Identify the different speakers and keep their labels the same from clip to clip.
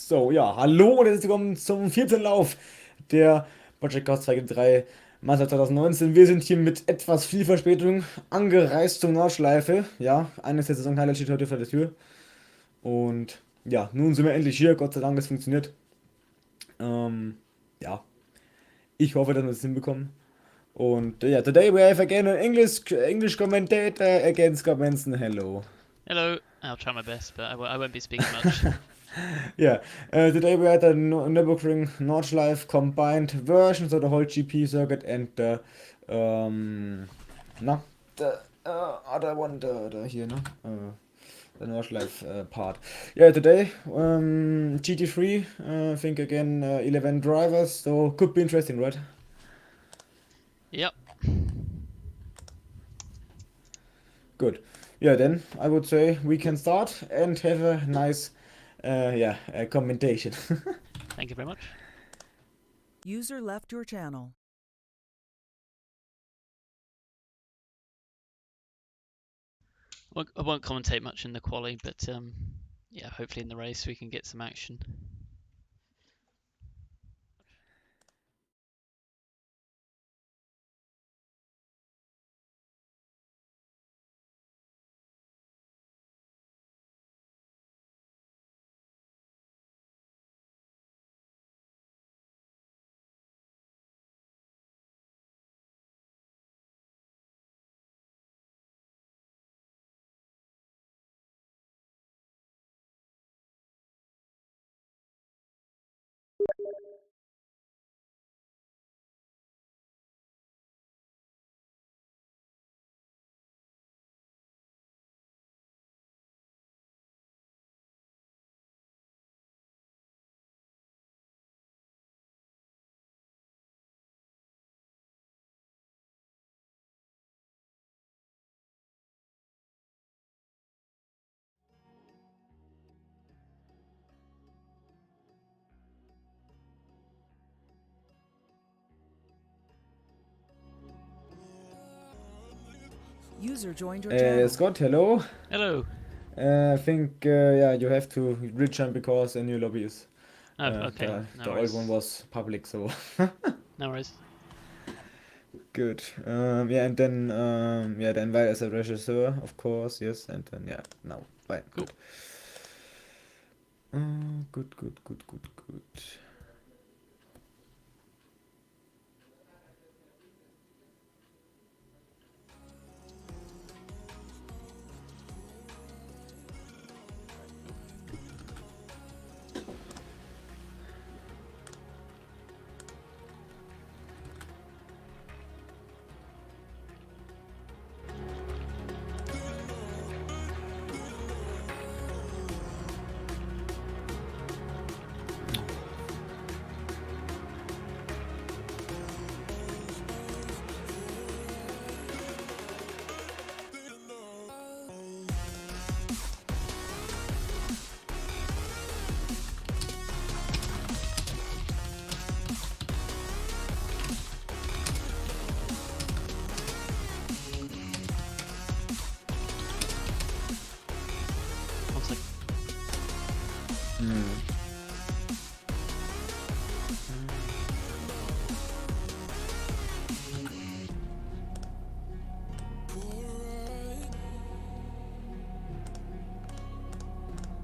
Speaker 1: So, ja, hallo und herzlich willkommen zum 14. Lauf der Project Cars 2 GT3 Meister 2019. Wir sind hier mit etwas viel Verspätung angereist zur Nordschleife. Ja, eines der Saison-Highlights steht heute vor der Tür. Und ja, nun sind wir endlich hier. Gott sei Dank, das funktioniert. Ja, ich hoffe, dass wir es hinbekommen. Und ja, today we have again an English commentator against Manson. Hello.
Speaker 2: Hello, I'll try my best, but I won't be speaking much.
Speaker 1: Yeah, today we had a Nürburgring Nordschleife combined version, so the whole GP circuit and the no, the other one, the here, no, the Nordschleife part. Yeah, today GT3, I think again 11 drivers, so could be interesting, right?
Speaker 2: Yep.
Speaker 1: Good. Yeah, then I would say we can start and have a nice, commentation.
Speaker 2: Thank you very much.
Speaker 3: User left your channel.
Speaker 2: Well, I won't commentate much in the quali, but yeah, hopefully in the race we can get some action.
Speaker 3: User joined your channel.
Speaker 1: Scott, hello.
Speaker 2: Hello.
Speaker 1: I think yeah, you have to rejoin because a new lobby is.
Speaker 2: Oh, okay.
Speaker 1: The,
Speaker 2: No
Speaker 1: the old
Speaker 2: worries.
Speaker 1: one was public, so
Speaker 2: No worries.
Speaker 1: good. Yeah, and then yeah, the invite as a regisseur, of course, yes, and then yeah, now fine,
Speaker 2: Cool.
Speaker 1: good. Good.
Speaker 2: One sec.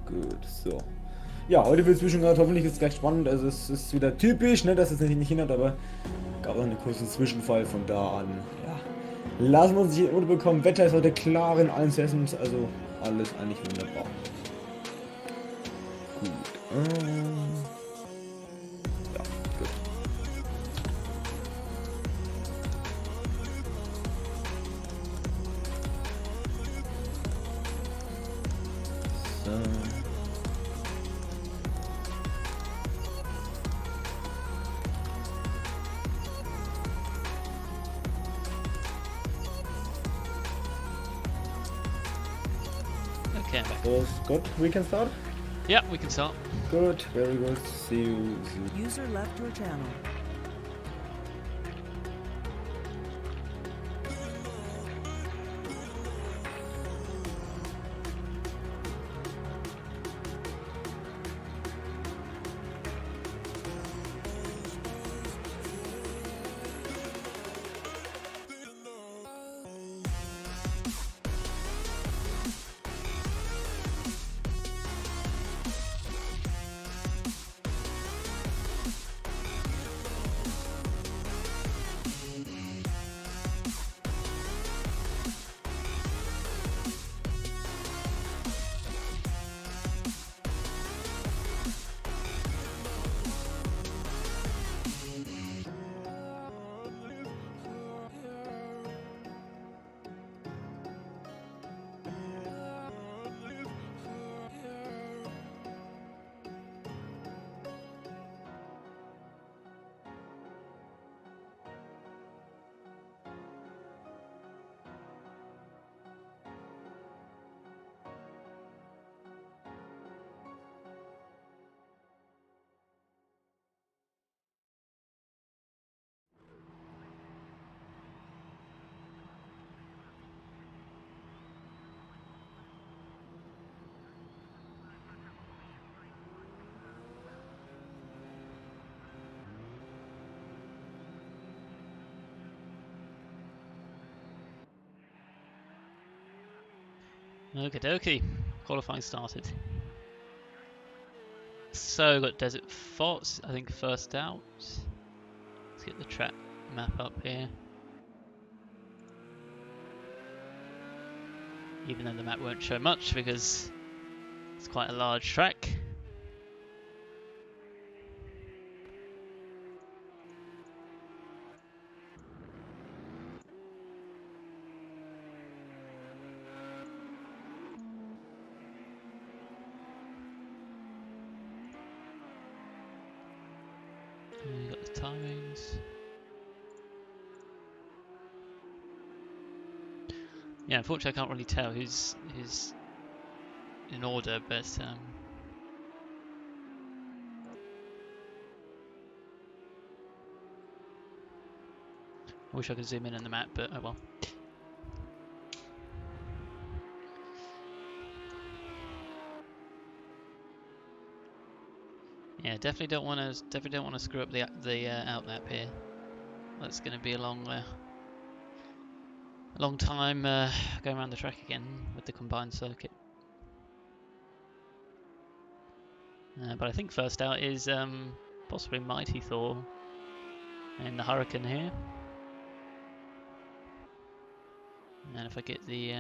Speaker 1: Gut, so. Ja, heute wird es gerade, hoffentlich ist es gleich spannend. Also es ist wieder typisch, ne, dass es nicht hindert, aber gab auch einen kurzen Zwischenfall von da an. Ja. Lassen wir uns nicht unterbekommen. Wetter ist heute klar in allen Sessions, also alles eigentlich wunderbar. Gut. Ja, gut. So.
Speaker 2: Okay, I'm back.
Speaker 1: So, Scott, we can start?
Speaker 2: Yeah, we can start.
Speaker 1: Good, very good. See you soon.
Speaker 3: User left your channel.
Speaker 2: Okie dokie. Qualifying started. So, got Desert Fox, I think first out. Let's get the track map up here. Even though the map won't show much because it's quite a large track. And got the timings. Yeah, unfortunately I can't really tell who's in order, but I wish I could zoom in on the map, but oh well. Yeah, definitely don't want to screw up the outlap here. That's going to be a long time going around the track again with the combined circuit. But I think first out is possibly Mighty Thor and the Hurricane here. And if I get the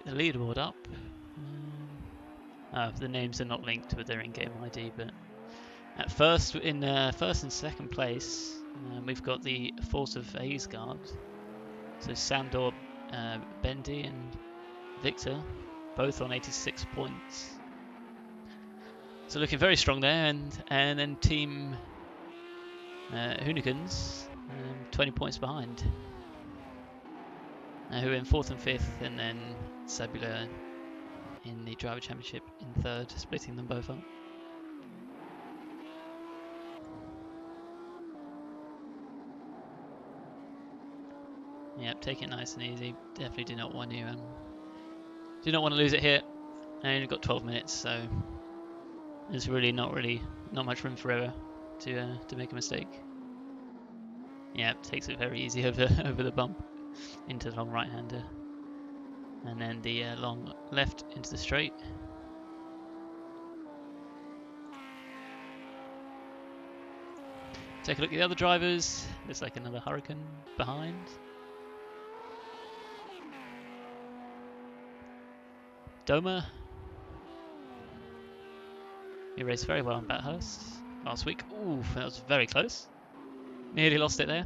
Speaker 2: leaderboard up, the names are not linked with their in-game ID, but at first in first and second place we've got the Force of Aesgard, so Sandor, Bendy and Victor, both on 86 points. So looking very strong there, and then Team Hoonigans 20 points behind. Who are in 4th and 5th, and then Sabula in the Driver Championship in 3rd, splitting them both up. Yep, take it nice and easy. Definitely do not want to lose it here. I only got 12 minutes, so there's really not much room for error to make a mistake. Yep, takes it very easy over the bump into the long right-hander, and then the long left into the straight. Take a look at the other drivers. Looks like another Hurricane behind. Doma. He raced very well in Bathurst last week. Ooh, that was very close. Nearly lost it there.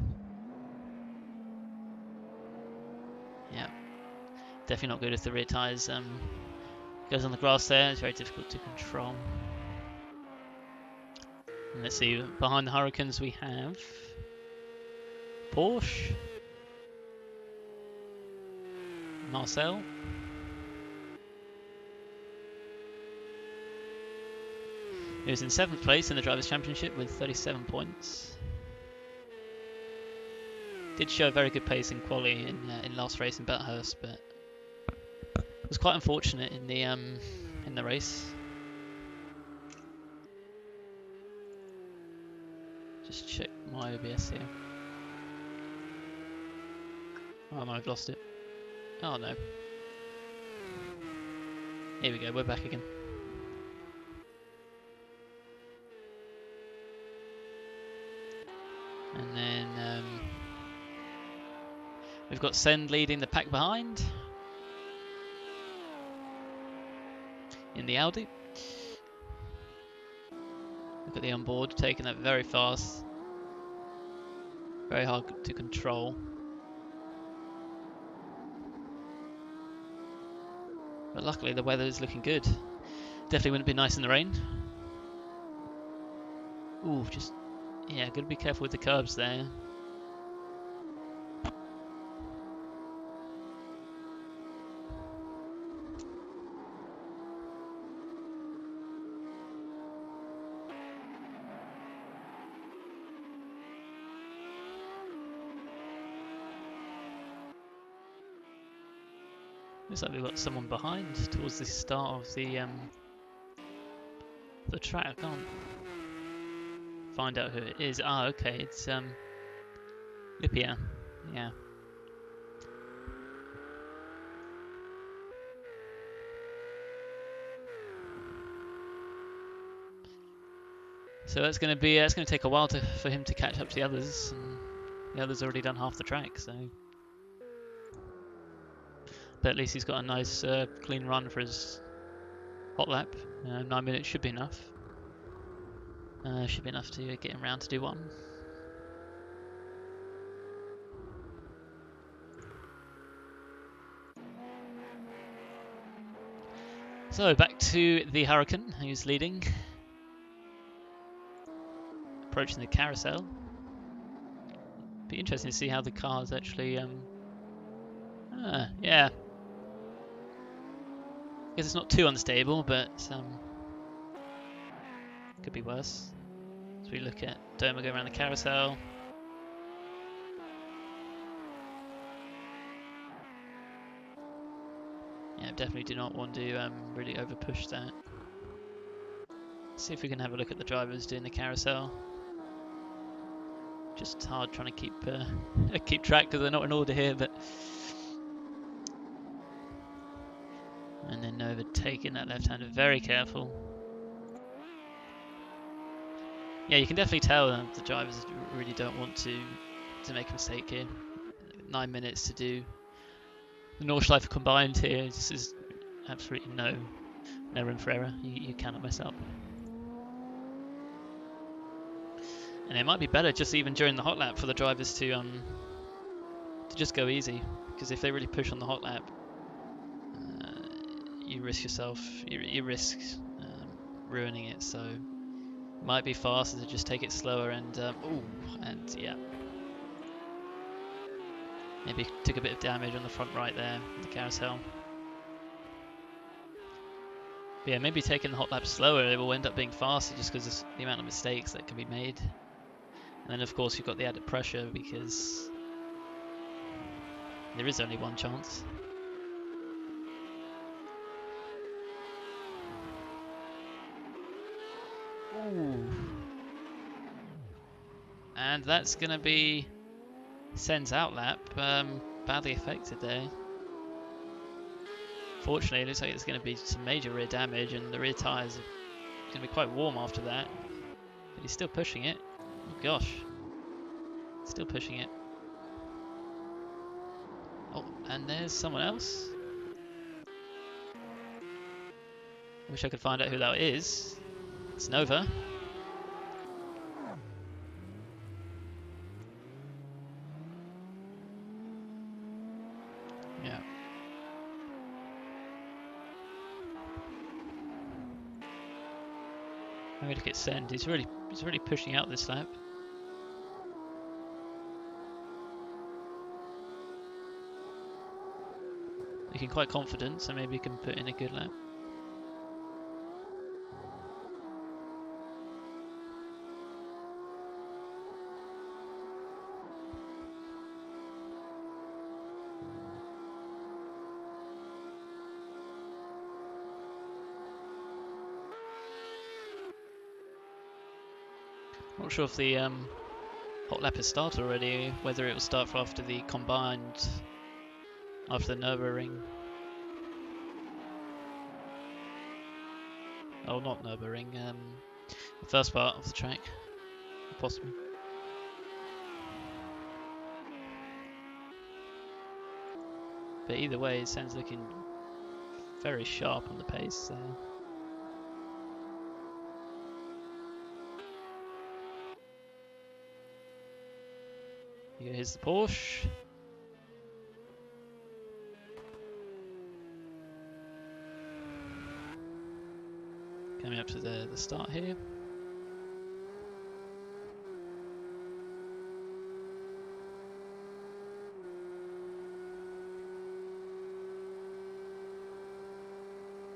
Speaker 2: Yeah, definitely not good if the rear tyres goes on the grass there. It's very difficult to control. And let's see, behind the Hurricanes we have Porsche, Marcel, who is in 7th place in the Drivers' Championship with 37 points. Did show a very good pace in quali in last race in Bathurst, but was quite unfortunate in the race. Just check my OBS here. Oh no, I've lost it. Oh no. Here we go, we're back again. And then we've got Send leading the pack behind in the Audi. Look at the onboard, taking that very fast. Very hard to control. But luckily the weather is looking good. Definitely wouldn't be nice in the rain. Ooh, just, yeah, gotta be careful with the curbs there. Looks like we've got someone behind towards the start of the track. I can't find out who it is. Ah, okay, it's Lipia Yeah. So it's going to take a while for him to catch up to the others, and the others already done half the track. So, but at least he's got a nice clean run for his hot lap. 9 minutes should be enough. Should be enough to get him round to do one. So back to the Hurricane, who's leading. Approaching the carousel. Be interesting to see how the cars actually. Yeah. Guess it's not too unstable, but could be worse. As we look at Doma going around the carousel. Yeah, definitely do not want to really over push that. See if we can have a look at the drivers doing the carousel. Just hard trying to keep track because they're not in order here, but. And then overtaking that left-hander, very careful. Yeah, you can definitely tell that the drivers really don't want to make a mistake here. 9 minutes to do the Nordschleife combined here. This is absolutely no room for error. You cannot mess up. And it might be better just even during the hot lap for the drivers to just go easy, because if they really push on the hot lap, you risk yourself. You risk ruining it. So it might be faster to just take it slower and yeah. Maybe took a bit of damage on the front right there, the carousel. But yeah, maybe taking the hot lap slower, it will end up being faster just because of the amount of mistakes that can be made. And then of course you've got the added pressure because there is only one chance. Ooh. And that's going to be Sen's outlap, badly affected there. Fortunately, it looks like it's going to be some major rear damage, and the rear tyres are going to be quite warm after that. But he's still pushing it. Oh gosh. Still pushing it. Oh, and there's someone else. Wish I could find out who that is. It's Nova. Yeah. Let me look at Send. He's really pushing out this lap. Looking quite confident, so maybe he can put in a good lap. Not sure if the hot lap has started already, whether it will start for after the combined, after the Nürburgring. Oh, not Nürburgring, the first part of the track, possibly. But either way, it sounds looking very sharp on the pace. So. Here's the Porsche. Coming up to the start here.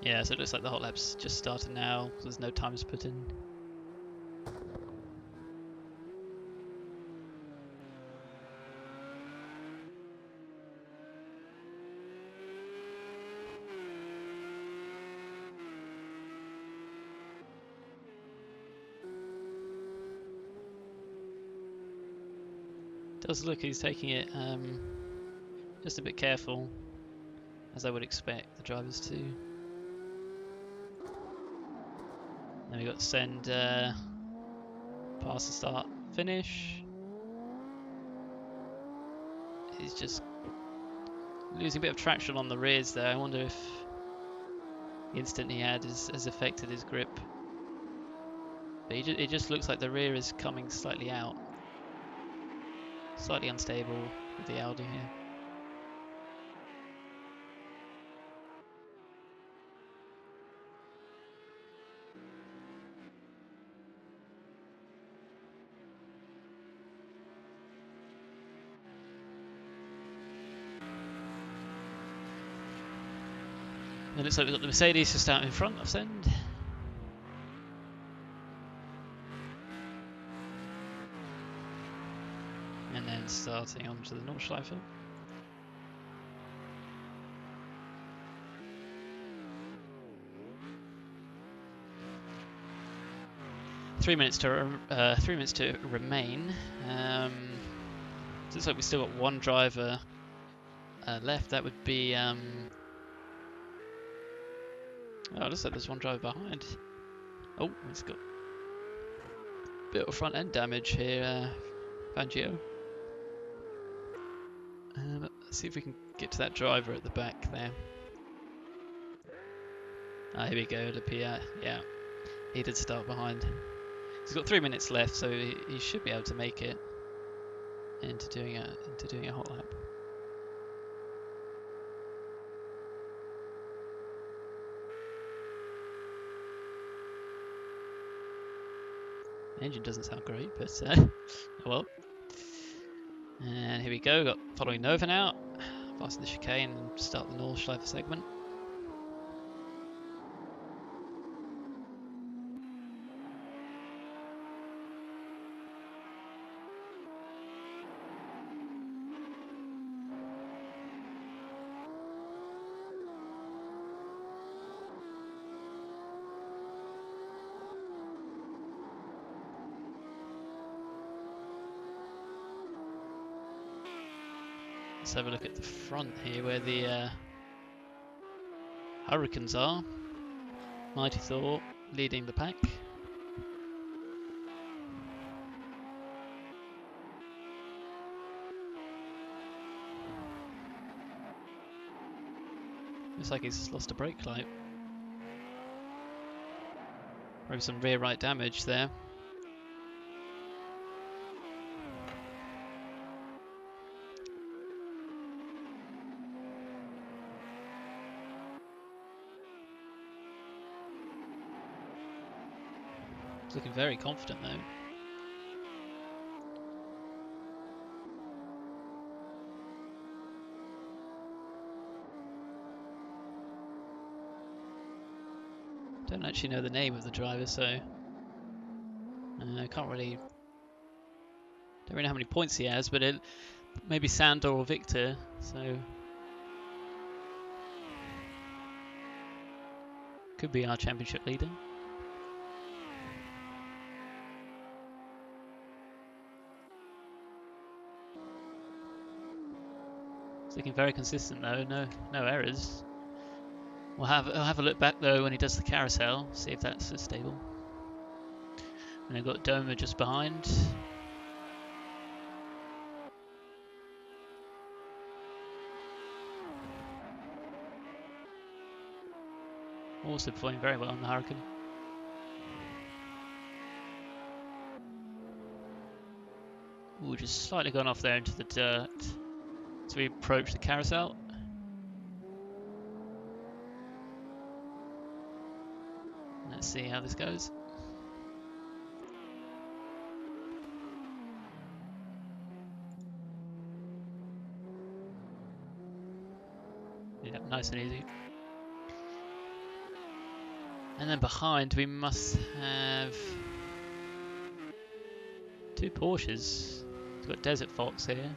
Speaker 2: Yeah, so it looks like the hot lap's just started now. There's no times put in. does look he's taking it just a bit careful, as I would expect the drivers to. Then we got to send past the start finish. He's just losing a bit of traction on the rears there. I wonder if the instant he had has affected his grip. But it just looks like the rear is coming slightly out. Slightly unstable with the Audi here. It looks like we've got the Mercedes just out in front of send. And then starting onto the Nordschleife. Three minutes to remain. Looks like we've still got one driver left. That would be oh, it looks like there's one driver behind. Oh, he's got a bit of front end damage here, Fangio. Let's see if we can get to that driver at the back there. Ah, here we go, it'll appear. Yeah, he did start behind. He's got 3 minutes left, so he should be able to make it into doing a hot lap. Engine doesn't sound great, but oh well. And here we go, got following Nova now. Fasten the chicane and start the Nordschleife segment. Let's have a look at the front here where the Hurricanes are. Mighty Thor leading the pack. Looks like he's lost a brake light. Probably some rear right damage there. He's looking very confident though. Don't actually know the name of the driver, so I don't really know how many points he has, but maybe Sandor or Victor, so could be our championship leader. It's looking very consistent though, no errors. We'll have a look back though when he does the carousel, see if that's stable. And they've got Doma just behind. Also performing very well on the Hurricane. Ooh, just slightly gone off there into the dirt. So we approach the carousel. Let's see how this goes. Yeah, nice and easy. And then behind we must have two Porsches. We've got Desert Fox here.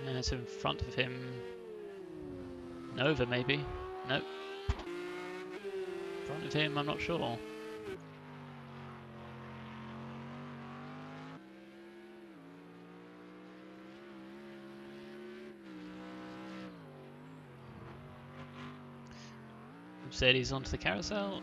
Speaker 2: And so in front of him, Nova maybe? Nope. In front of him, I'm not sure. Mercedes onto the carousel.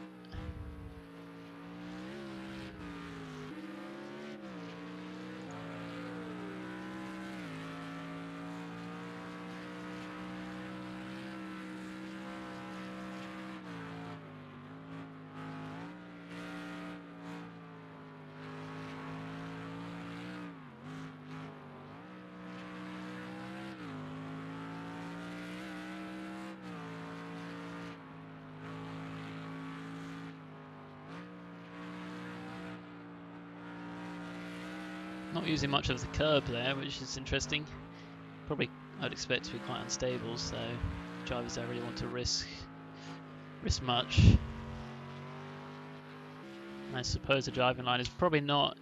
Speaker 2: Not using much of the curb there, which is interesting. Probably I'd expect to be quite unstable, so drivers don't really want to risk much. I suppose the driving line is probably not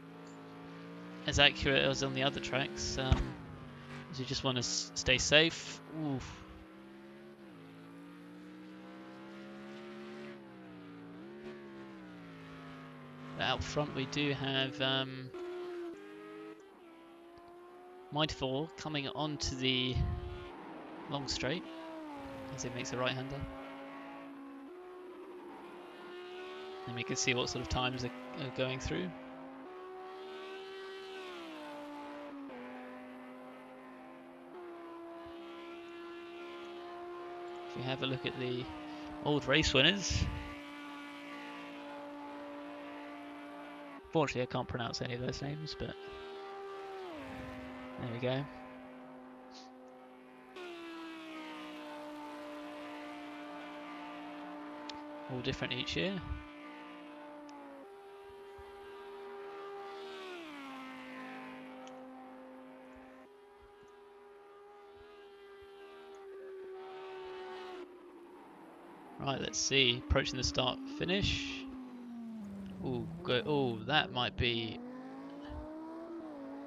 Speaker 2: as accurate as on the other tracks, as you just want to stay safe. Oof. But out front we do have Mindful coming onto the long straight as he makes a right-hander. And we can see what sort of times are going through. If you have a look at the old race winners, fortunately I can't pronounce any of those names, but there we go. All different each year. Right, let's see. Approaching the start finish. Oh, good. Oh, that might be.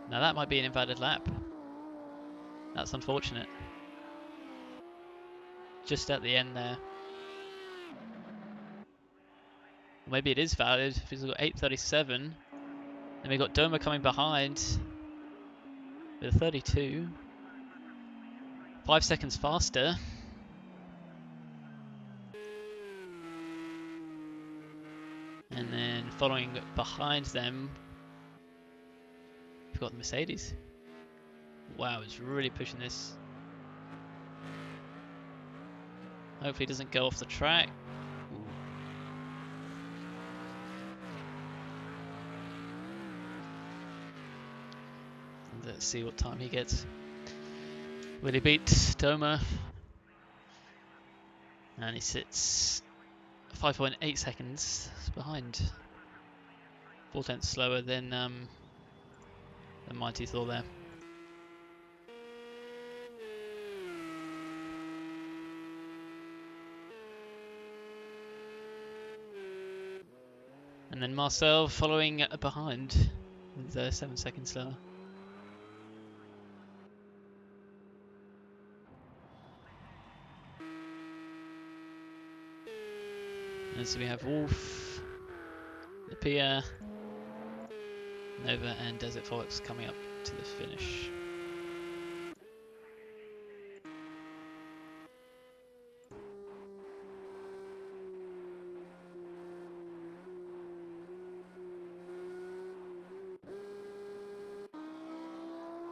Speaker 2: Now that might be an invalid lap. That's unfortunate. Just at the end there. Maybe it is valid if he's got 8:37. Then we got Doma coming behind with a 32. 5 seconds faster. And then following behind them, we've got the Mercedes. Wow, it's really pushing this. Hopefully it doesn't go off the track. Ooh. Let's see what time he gets. Will he beat Doma? And he sits 5.8 seconds behind. 4/10 slower than Mighty Thor there. And then Marcel following behind with 7 seconds slower. And so we have Wolf, Lapierre, Nova and Desert Fox coming up to the finish.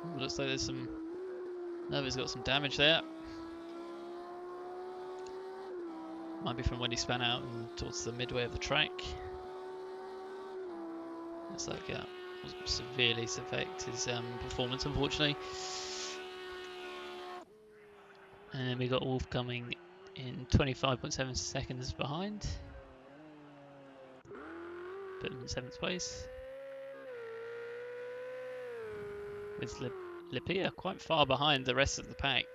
Speaker 2: Ooh, looks like there's some... Nova's got some damage there. Might be from when he span out and towards the midway of the track. Looks like will severely affect his performance, unfortunately. And then we got Wolf coming in 25.7 seconds behind. Put him in 7th place. With Lapierre quite far behind the rest of the pack.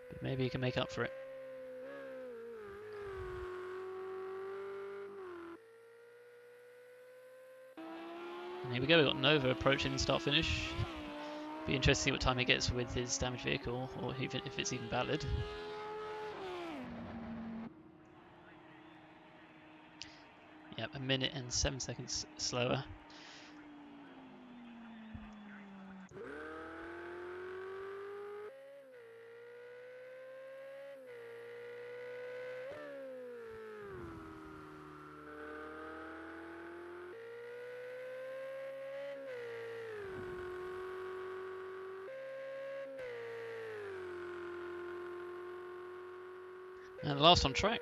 Speaker 2: But maybe he can make up for it. And here we go, we've got Nova approaching the start finish. Be interesting to see what time he gets with his damaged vehicle, or even if it's even valid. Yep, a minute and 7 seconds slower. And last on track.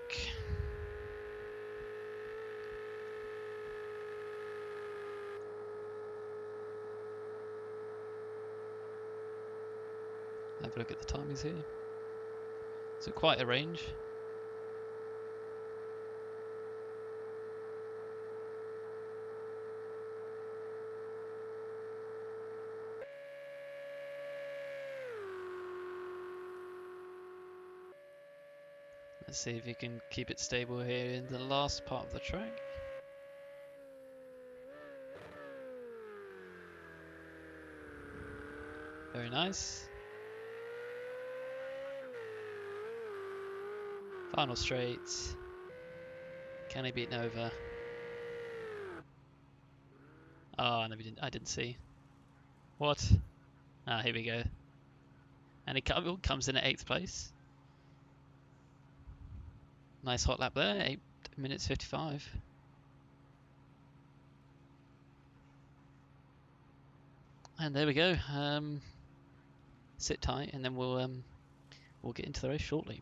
Speaker 2: Have a look at the timings here. So quite a range. Let's see if you can keep it stable here in the last part of the track. Very nice. Final straight. Can he beat Nova? Oh, no, I didn't see. What? Ah, here we go. And he comes in at 8th place. Nice hot lap there, 8 minutes 55. And there we go. Sit tight, and then we'll get into the race shortly.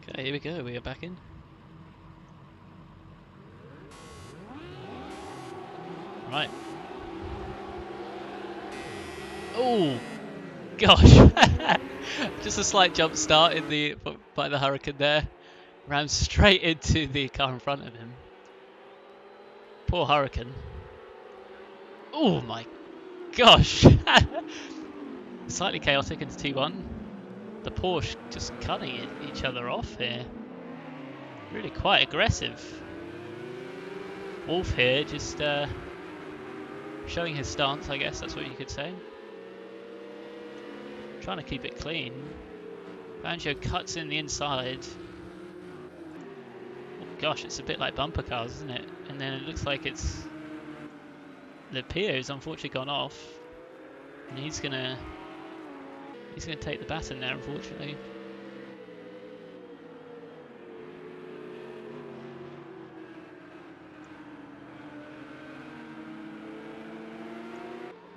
Speaker 2: Okay, here we go, we are back in. Right. Oh gosh. Just a slight jump start in by the Hurricane there. Ran straight into the car in front of him. Poor Hurricane. Oh my gosh. Slightly chaotic into T1. The Porsche just cutting each other off here. Really quite aggressive. Wolf here just showing his stance, I guess that's what you could say. Trying to keep it clean. Banjo cuts in the inside. Oh gosh, it's a bit like bumper cars, isn't it? And then it looks like it's the Pio's unfortunately gone off, and he's gonna take the baton there, unfortunately.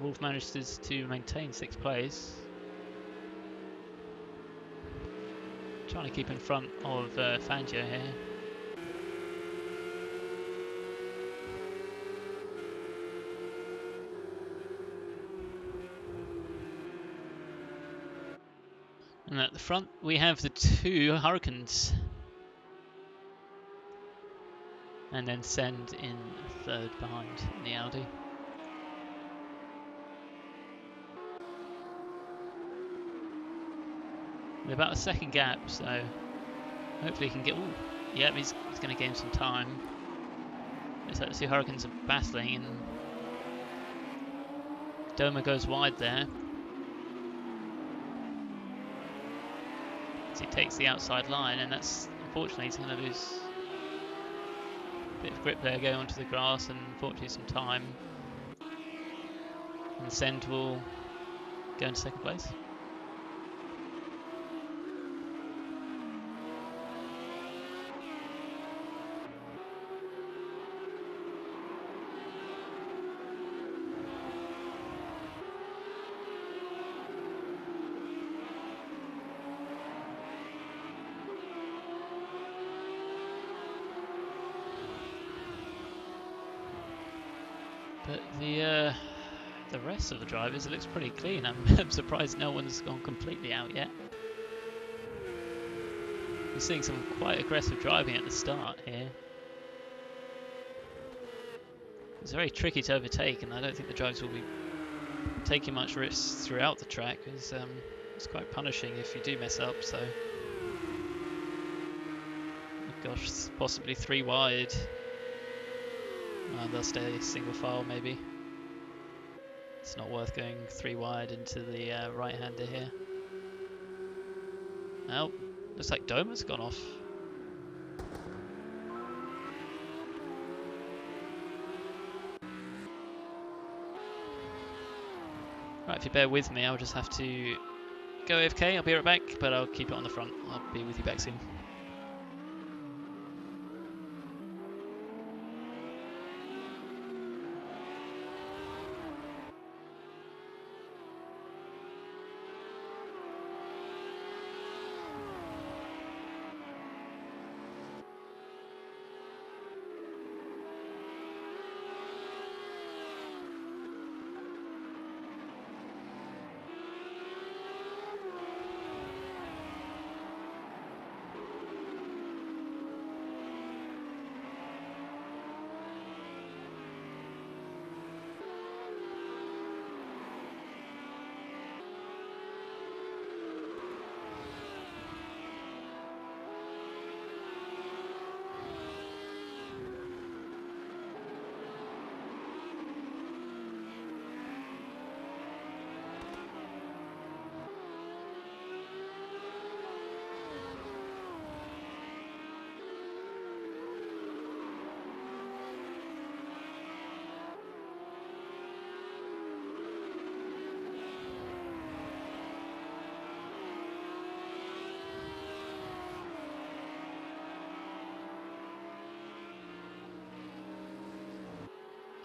Speaker 2: Wolf manages to maintain 6th place. Trying to keep in front of Fangio here. And at the front we have the 2 Hurricanes. and then Send in third behind in the Audi. With about a second gap, so hopefully he can get. Ooh, yep, he's going to gain some time. It's like the two Hurricanes are battling, and Doma goes wide there. So he takes the outside line, and that's unfortunately he's going to lose a bit of grip there, going onto the grass, and unfortunately some time. And Send will go into second place. But the rest of the drivers, it looks pretty clean. I'm surprised no one's gone completely out yet. We're seeing some quite aggressive driving at the start here. It's very tricky to overtake, and I don't think the drivers will be taking much risks throughout the track, because it's quite punishing if you do mess up. So, oh gosh, possibly 3 wide. They'll stay single file maybe. It's not worth going 3 wide into the right-hander here. Oh, looks like Doma's gone off. Right, if you bear with me, I'll just have to go AFK. I'll be right back, but I'll keep it on the front. I'll be with you back soon.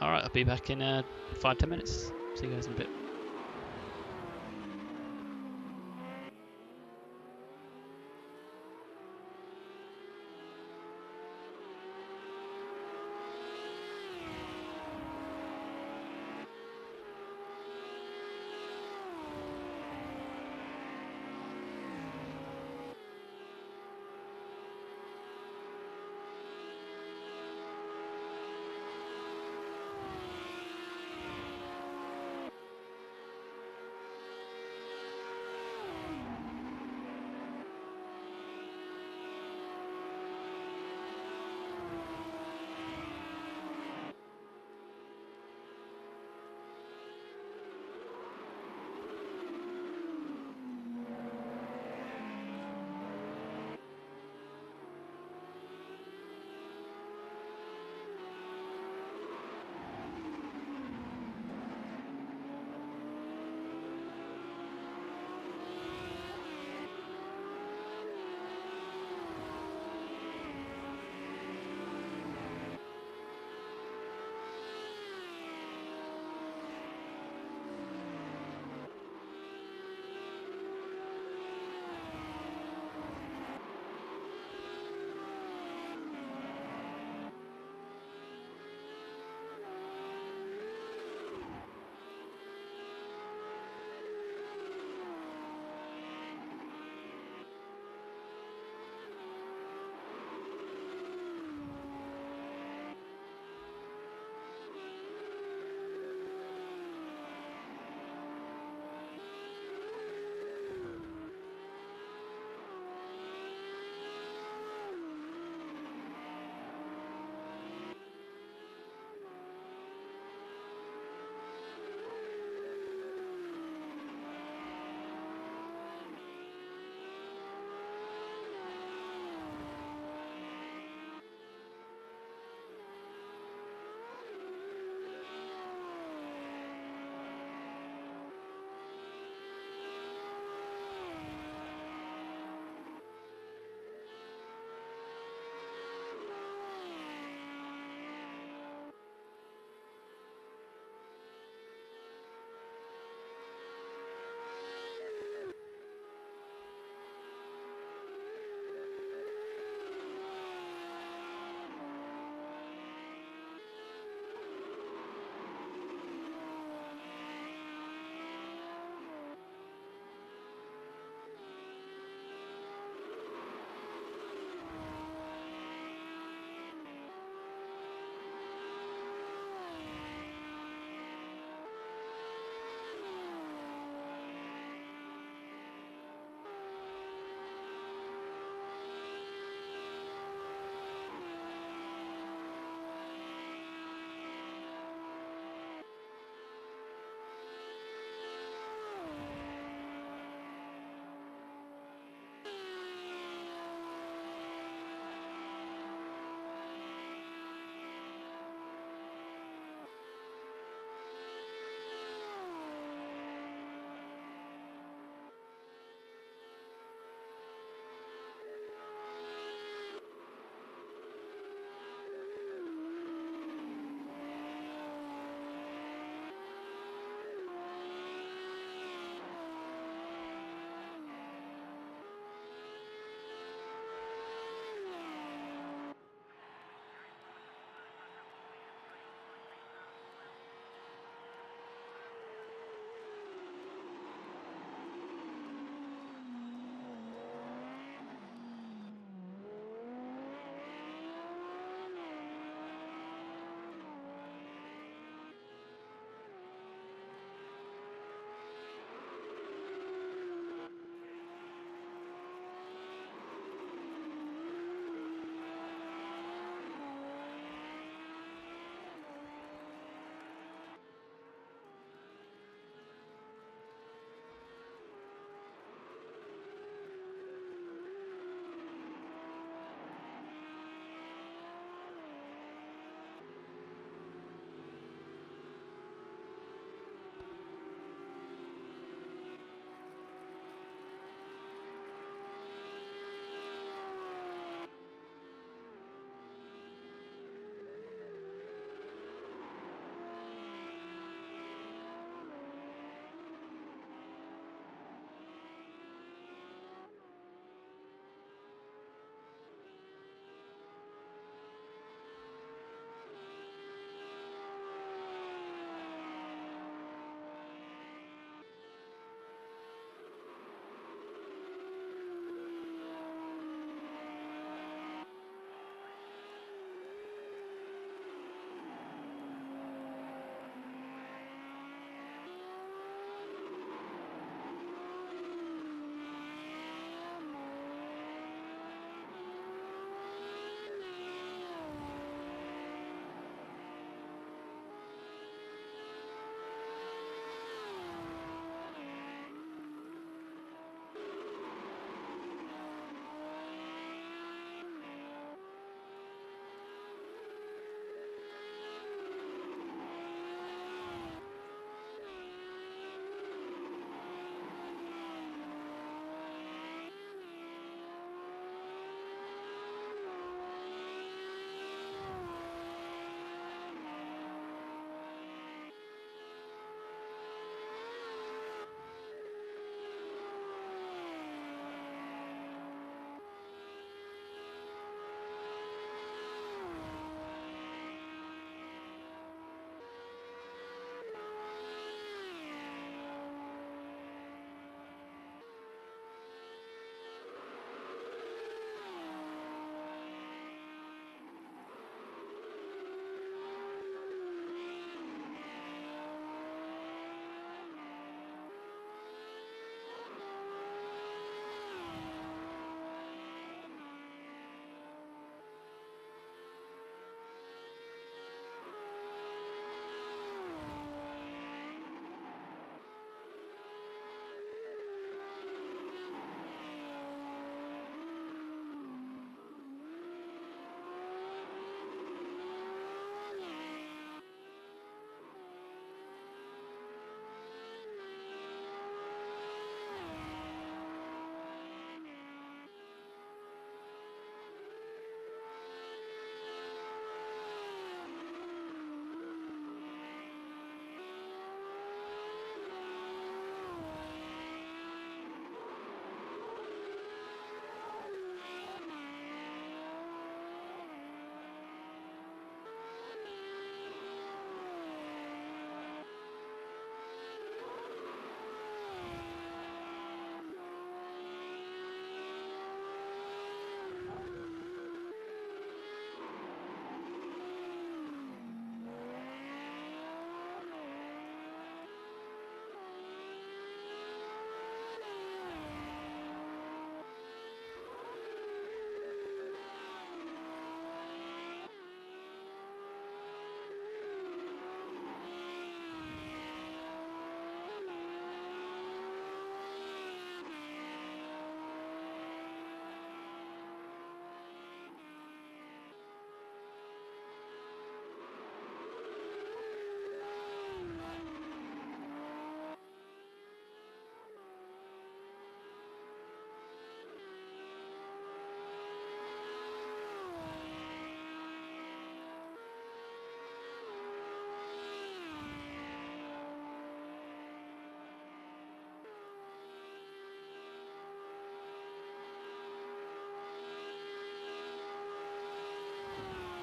Speaker 2: Alright, I'll be back in 5-10 minutes. See you guys in a bit.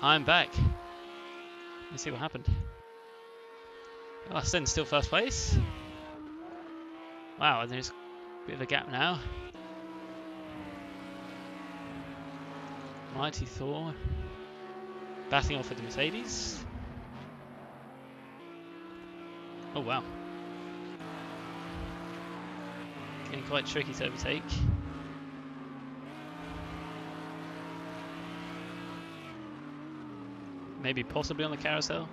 Speaker 2: I'm back. Let's see what happened. Oh, Sten's still first place. Wow, there's a bit of a gap now. Mighty Thor batting off with the Mercedes. Oh wow. Getting quite tricky to overtake. Maybe possibly on the carousel.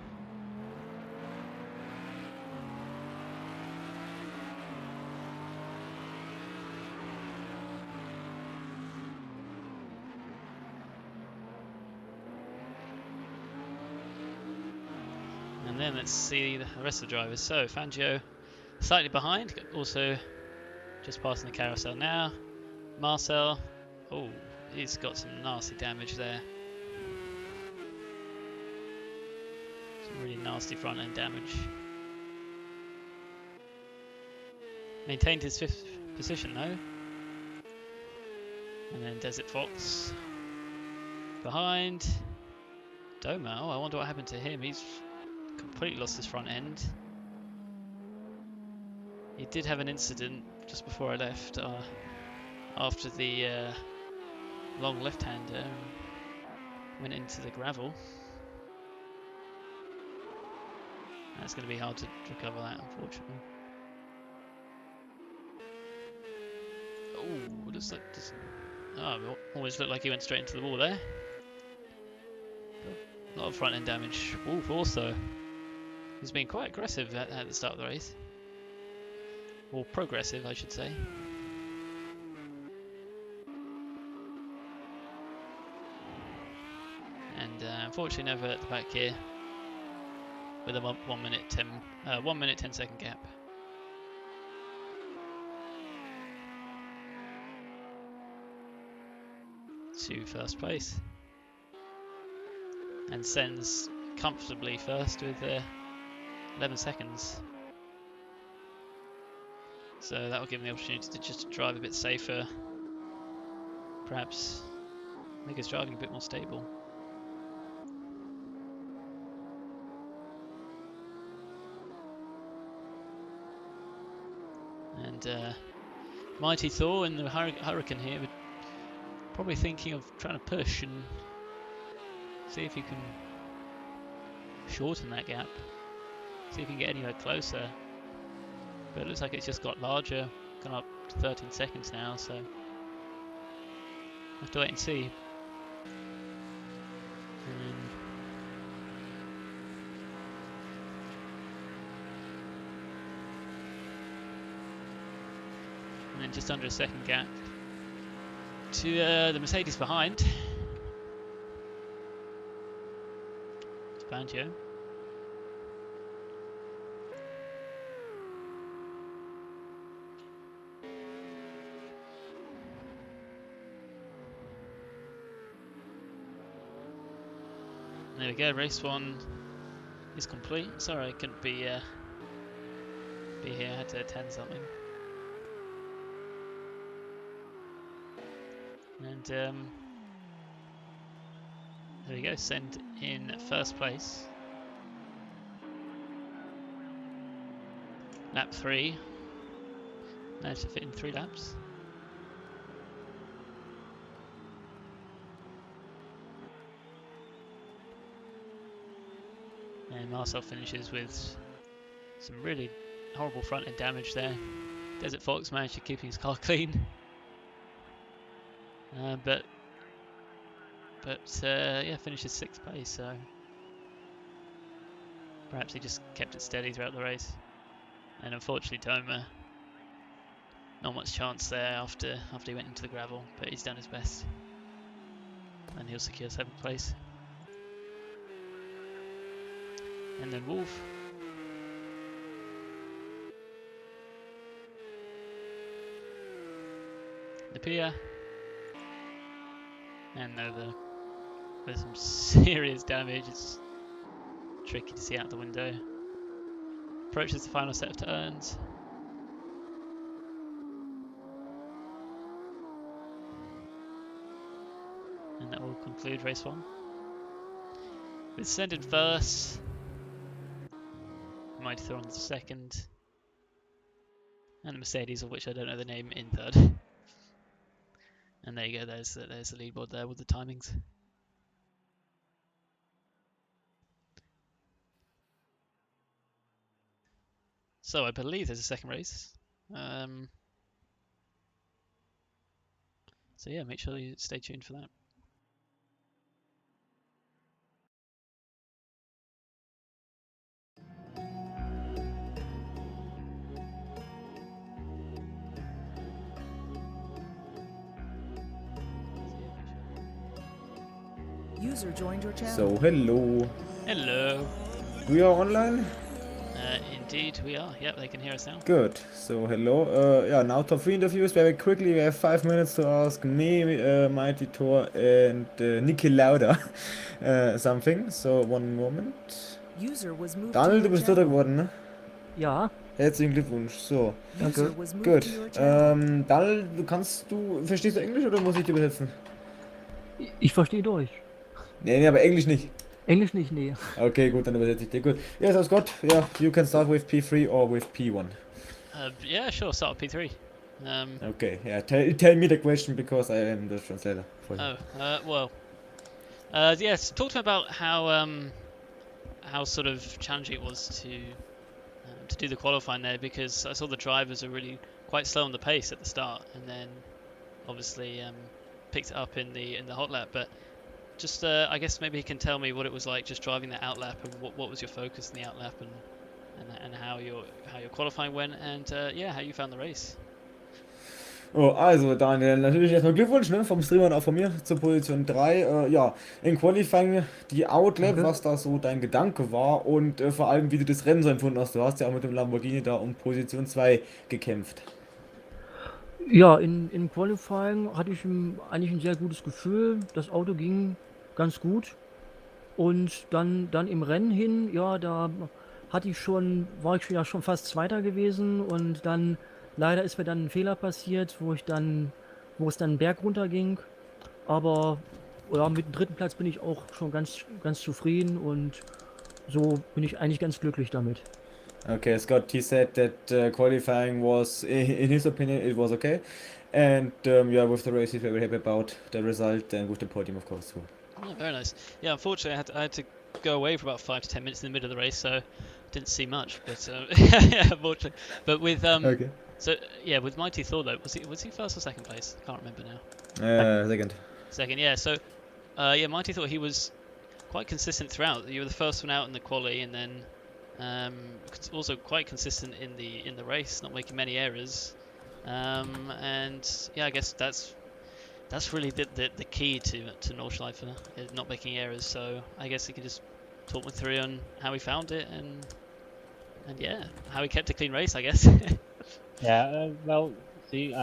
Speaker 2: And then let's see the rest of the drivers. So Fangio slightly behind, also just passing the carousel now. Marcel, oh, he's got some nasty damage there. Some really nasty front end damage. Maintained his 5th position though. And then Desert Fox behind. Doma, oh, I wonder what happened to him. He's completely lost his front end. He did have an incident just before I left, after the long left-hander went into the gravel. That's going to be hard to recover that, unfortunately. Oh, does that? Oh, it always looked like he went straight into the wall there. A lot of front end damage. Wolf also. He's been quite aggressive at the start of the race. Or progressive, I should say. And unfortunately, Nova at the back here with a 1 minute 10 second gap. To first place. And Sen's comfortably first with 11 seconds. So that will give him the opportunity to just drive a bit safer. Perhaps make his driving a bit more stable. And Mighty Thor in the Hurricane here would probably thinking of trying to push and see if he can shorten that gap. See if he can get anywhere closer. But it looks like it's just got larger, gone up to 13 seconds now, so we'll have to wait and see. And then just under a second gap to the Mercedes behind. It's Fangio. There we go, race 1 is complete. Sorry I couldn't be here, I had to attend something. And there we go, Send in first place. Lap 3. Managed to fit in 3 laps. And Marcel finishes with some really horrible front end damage there. Desert Fox managed to keep his car clean. But yeah, finishes 6th place, so perhaps he just kept it steady throughout the race. And unfortunately Doma, not much chance there after he went into the gravel, but he's done his best. And he'll secure 7th place. And then Wolf. Napia. And Nova. There's some serious damage. It's tricky to see out the window. Approaches the final set of turns. And that will conclude race 1. With Send in first, Mighty Thor on second, and the Mercedes, of which I don't know the name, in third. And there you go, there's the leaderboard there with the timings. So I believe there's a second race. So yeah, make sure you stay tuned for that.
Speaker 3: User joined your channel.
Speaker 1: So, hello.
Speaker 2: Hello.
Speaker 1: We are online?
Speaker 2: Indeed we are. Yep, they can hear us now.
Speaker 1: Good. So, hello. Yeah, now top 3 interviews very quickly. We have 5 minutes to ask me, Mighty Thor, and Niki Lauda something. So, one moment.
Speaker 3: User was moved
Speaker 1: Daniel,
Speaker 3: to
Speaker 1: du
Speaker 3: your
Speaker 1: bist Dritter
Speaker 3: channel.
Speaker 1: geworden, ne?
Speaker 4: Ja,
Speaker 1: Herzlichen Glückwunsch. So,
Speaker 3: User was moved
Speaker 1: gut.
Speaker 3: to your channel.
Speaker 1: Daniel, verstehst du Englisch oder muss ich dir übersetzen?
Speaker 4: ich verstehe Deutsch.
Speaker 1: Nee, aber Englisch nicht.
Speaker 4: Englisch nicht, nee.
Speaker 1: Okay, gut, dann übersetze ich dir. Gut. Yes, that's good. Yeah, you can start with P3 or with P1.
Speaker 2: Yeah, sure. Start with P3.
Speaker 1: Okay, yeah. Tell me the question because I am the translator for you.
Speaker 2: Well. Yes. Talk to me about how sort of challenging it was to do the qualifying there, because I saw the drivers are really quite slow on the pace at the start, and then obviously picked it up in the hot lap. But just I guess maybe you can tell me what it was like just driving the out lap, and what was your focus in the out lap, and how your qualifying went, and yeah, how you found the race.
Speaker 1: Oh, also Daniel, natürlich erstmal Glückwunsch, ne, vom Streamer und auch von mir zur Position 3. Ja, in Qualifying die Outlap,
Speaker 4: Danke.
Speaker 1: was da so dein Gedanke war und vor allem wie du das Rennen so empfunden hast. Du hast ja auch mit dem Lamborghini da um Position 2 gekämpft.
Speaker 4: Ja, im Qualifying hatte ich eigentlich ein sehr gutes Gefühl. Das Auto ging ganz gut. Und dann im Rennen hin, ja, da war ich ja schon fast Zweiter gewesen. Und dann, leider ist mir dann ein Fehler passiert, wo es dann einen Berg runter ging. Aber ja, mit dem 3. Platz bin ich auch schon ganz zufrieden. Und so bin ich eigentlich ganz glücklich damit.
Speaker 1: Okay, Scott, he said that qualifying was, in his opinion, it was okay. And yeah, with the race, he's very happy about the result and with the podium, of course, too.
Speaker 2: Oh, very nice. Yeah, unfortunately, I had to go away for about 5 to 10 minutes in the middle of the race, so didn't see much. But yeah, unfortunately. But with
Speaker 1: Okay.
Speaker 2: so yeah, with Mighty Thor though, was he first or second place? I can't remember now.
Speaker 1: Second.
Speaker 2: Second, yeah. So yeah, Mighty Thor, he was quite consistent throughout. You were the first one out in the quali, and then also quite consistent in the race, not making many errors. And yeah, I guess that's really the key to Nordschleife, is not making errors. So I guess he can just talk me through on how he found it, and yeah, how he kept a clean race, I guess.
Speaker 5: Yeah, well, see,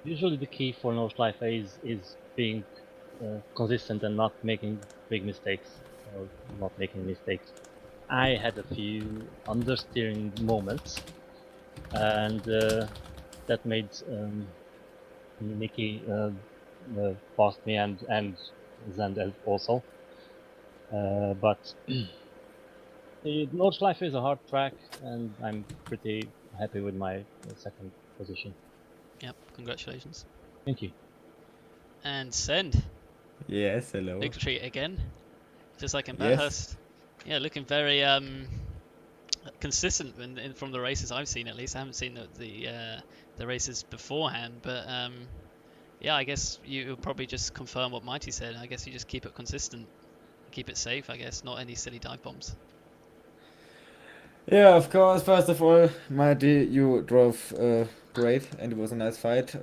Speaker 5: usually the key for Nordschleife is being consistent and not making big mistakes, or not making mistakes. I had a few understeering moments, and that made Nikki past me and Zandel also. But Nordschleife is a hard track, and I'm pretty happy with my second position.
Speaker 2: Yep, congratulations.
Speaker 5: Thank you.
Speaker 2: And Send,
Speaker 1: Yes, hello.
Speaker 2: victory again, just like in
Speaker 1: Yes.
Speaker 2: Bathurst. Yeah, looking very consistent from the races I've seen. At least I haven't seen the races beforehand, but yeah, I guess you'll probably just confirm what Mighty said. I guess you just keep it consistent, keep it safe. I guess not any silly dive bombs.
Speaker 1: Yeah, of course. First of all, Mighty, you drove great, and it was a nice fight.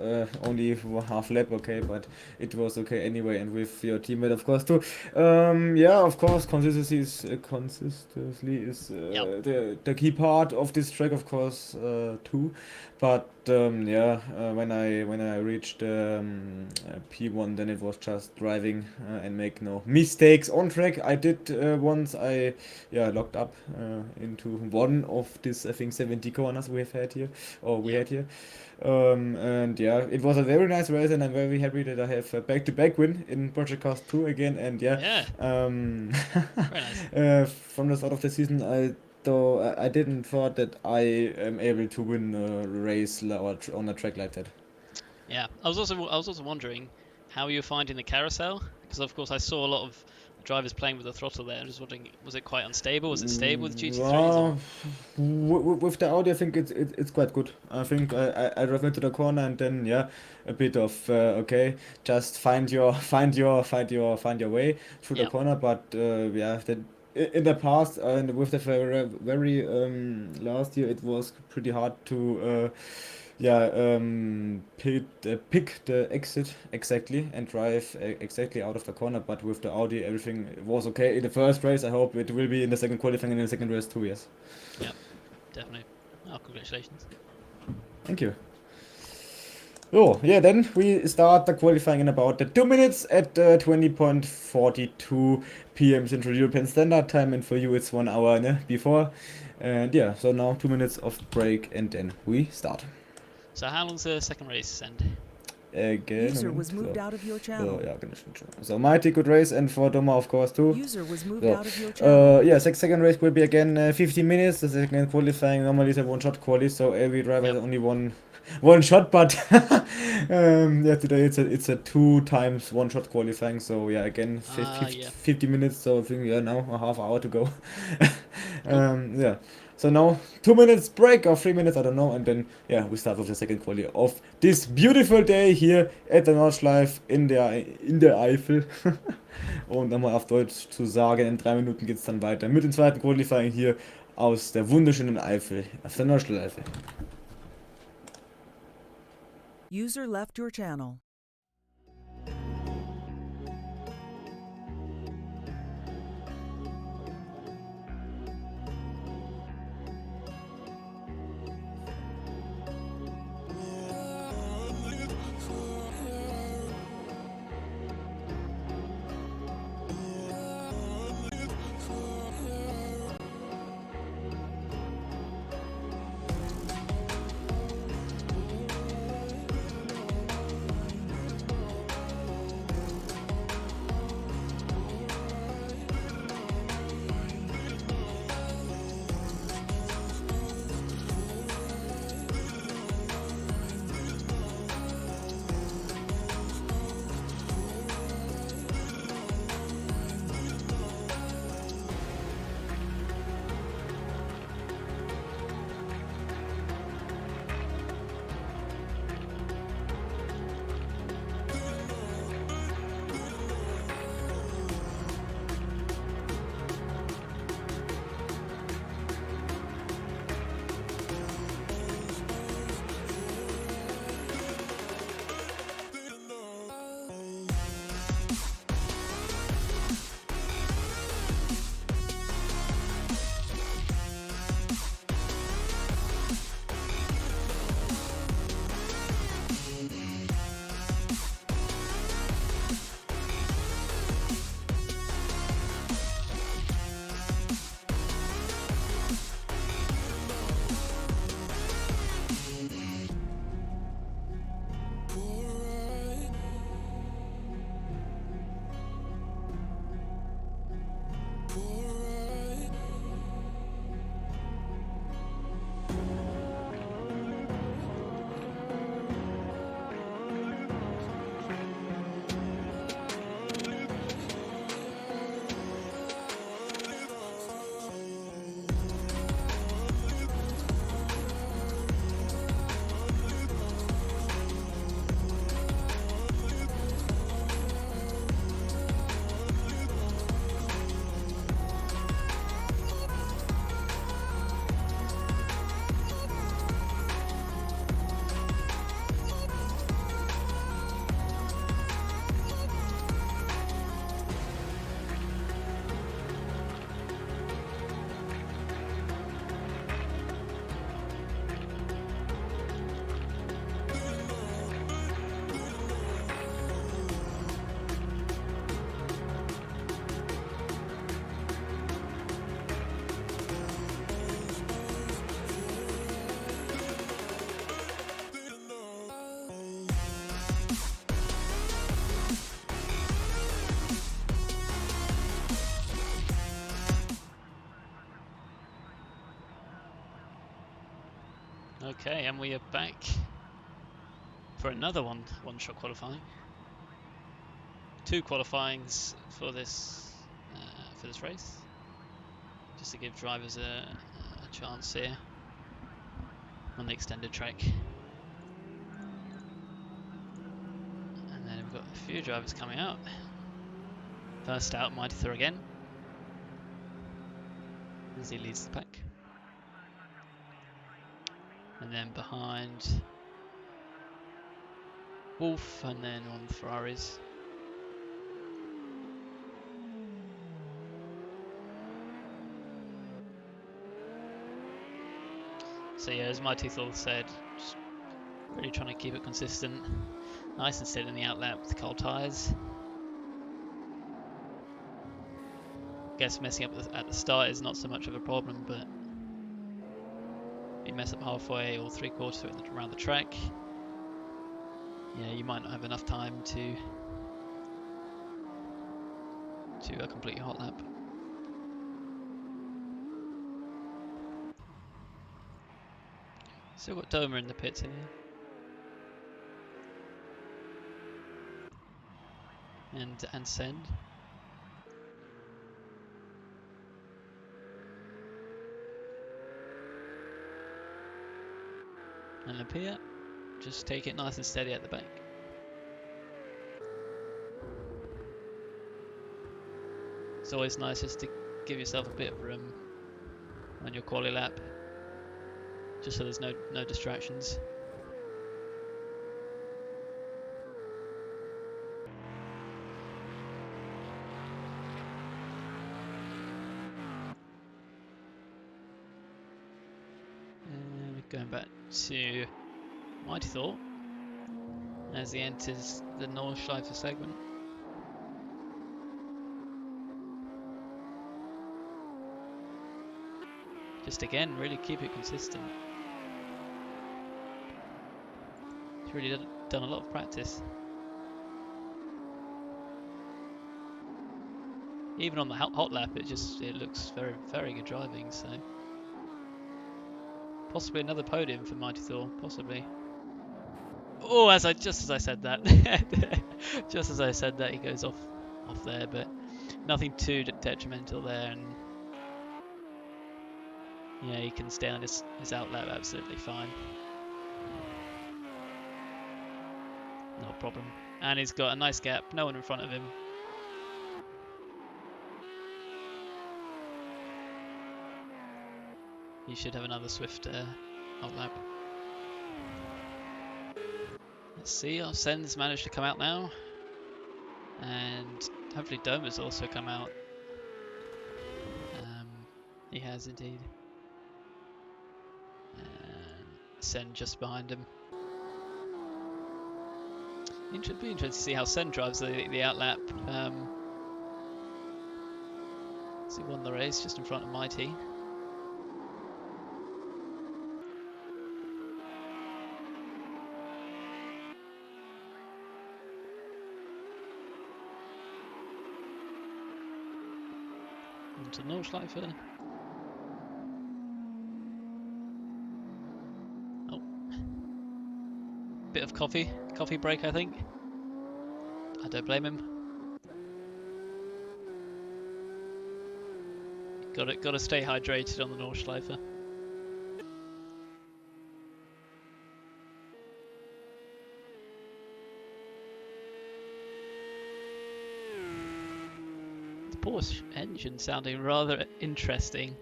Speaker 1: Only for half lap, okay, but it was okay anyway. And with your teammate, of course, too. Yeah, of course, consistency is
Speaker 2: Yep.
Speaker 1: the key part of this track, of course, too. But yeah, when I reached P1, then it was just driving and make no mistakes on track. I did once I locked up into one of this I think 70 corners we have had here or we had here. And yeah, it was a very nice race, and I'm very happy that I have a back-to-back win in Project Cars 2 again. And
Speaker 2: Yeah.
Speaker 1: um,
Speaker 2: Very nice.
Speaker 1: from the start of the season, I didn't thought that I am able to win a race on a track like that.
Speaker 2: Yeah, I was also wondering how you were finding the carousel, because of course I saw a lot of drivers playing with the throttle there. I'm just wondering, was it quite unstable? Was it stable with GT3s? Or?
Speaker 1: With the Audi, I think it's quite good. I think I drove into the corner and then a bit of okay, just find your way through the
Speaker 2: Yeah.
Speaker 1: corner. But in the past and with the very last year, it was pretty hard to pick the exit exactly and drive exactly out of the corner. But with the Audi, everything was okay in the first race. I hope it will be in the second qualifying and in the second race too. Yes.
Speaker 2: Yeah, definitely. Oh, congratulations.
Speaker 1: Thank you. Oh, yeah, then we start the qualifying in about 2 minutes at 20.42 p.m. Central European Standard Time, and for you it's 1 hour before. And yeah, so now 2 minutes of break and then we start.
Speaker 2: So how long's the second race end?
Speaker 1: Again,
Speaker 3: User was moved out of your channel.
Speaker 1: yeah, so mighty good race, and for Doma of course too.
Speaker 3: User was moved
Speaker 1: So,
Speaker 3: out of your channel.
Speaker 1: yeah, second race will be again 15 minutes. The second qualifying normally is a one-shot quali, so every driver has only one shot. But today it's a 2 times one-shot qualifying. So yeah, again 50 minutes. So I think now a half hour to go. Yeah. So now 2 minutes break or 3 minutes, I don't know, and then we start with the second quali of this beautiful day here at the Nordschleife in der Eifel. Und nochmal auf Deutsch zu sagen, in 3 Minuten geht es dann weiter mit dem zweiten Qualifying hier aus der wunderschönen Eifel auf der Nordschleife.
Speaker 3: User left your channel.
Speaker 2: Okay, and we are back for another one-shot qualifying. 2 qualifyings for this race, just to give drivers a chance here on the extended track. And then we've got a few drivers coming out. First out, Mighty Thor again, as he leads the pack. And then behind Wolf, and then on the Ferraris. So yeah, as Mighty Thor said, just really trying to keep it consistent. Nice and steady in the outlap with the cold tyres. Guess messing up at the start is not so much of a problem, but if you mess up halfway or 3/4 around the track, yeah, you might not have enough time to complete your hot lap. Still got Doma in the pits here. And Send. And Lapia, just take it nice and steady at the back. It's always nice just to give yourself a bit of room on your quali lap, just so there's no distractions. And going back to Mighty Thor as he enters the Nordschleife segment. Just again, really keep it consistent. He's really done a lot of practice. Even on the hot lap, it looks very, very good driving. So possibly another podium for Mighty Thor, possibly. Oh, just as I said that, just as I said that, he goes off there, but nothing too detrimental there, and yeah, he can stay on his outlap absolutely fine. No problem. And he's got a nice gap, no one in front of him. He should have another swift outlap. Let's see, our Sen's managed to come out now. And hopefully Doma's also come out. He has indeed. And Sen just behind him. It'd be interesting to see how Sen drives the outlap. So he won the race just in front of Mighty. Onto Nordschleife. Oh. Bit of coffee break, I think. I don't blame him. Got to stay hydrated on the Nordschleife. The Porsche engine sounding rather interesting.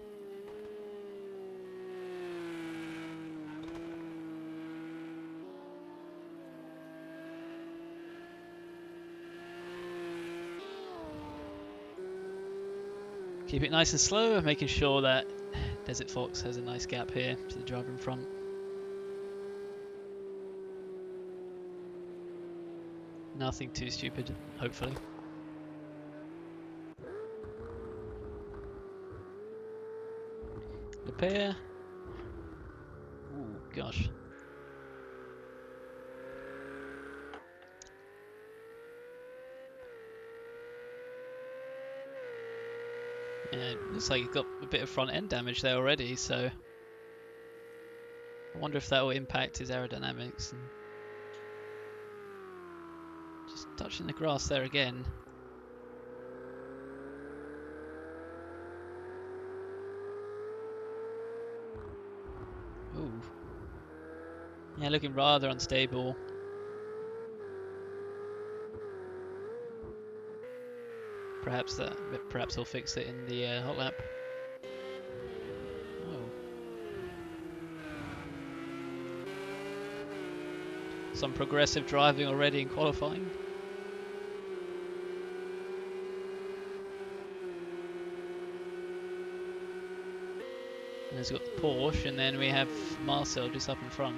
Speaker 2: Keep it nice and slow, making sure that Desert Fox has a nice gap here to the driver in front. Nothing too stupid, hopefully. Lapia. Ooh, gosh. Yeah, it looks like you've got a bit of front end damage there already, so I wonder if that will impact his aerodynamics. And just touching the grass there again. Ooh. Yeah, looking rather unstable. Perhaps he'll fix it in the hot lap. Oh. Some progressive driving already in qualifying. And he's got the Porsche, and then we have Marcel just up in front.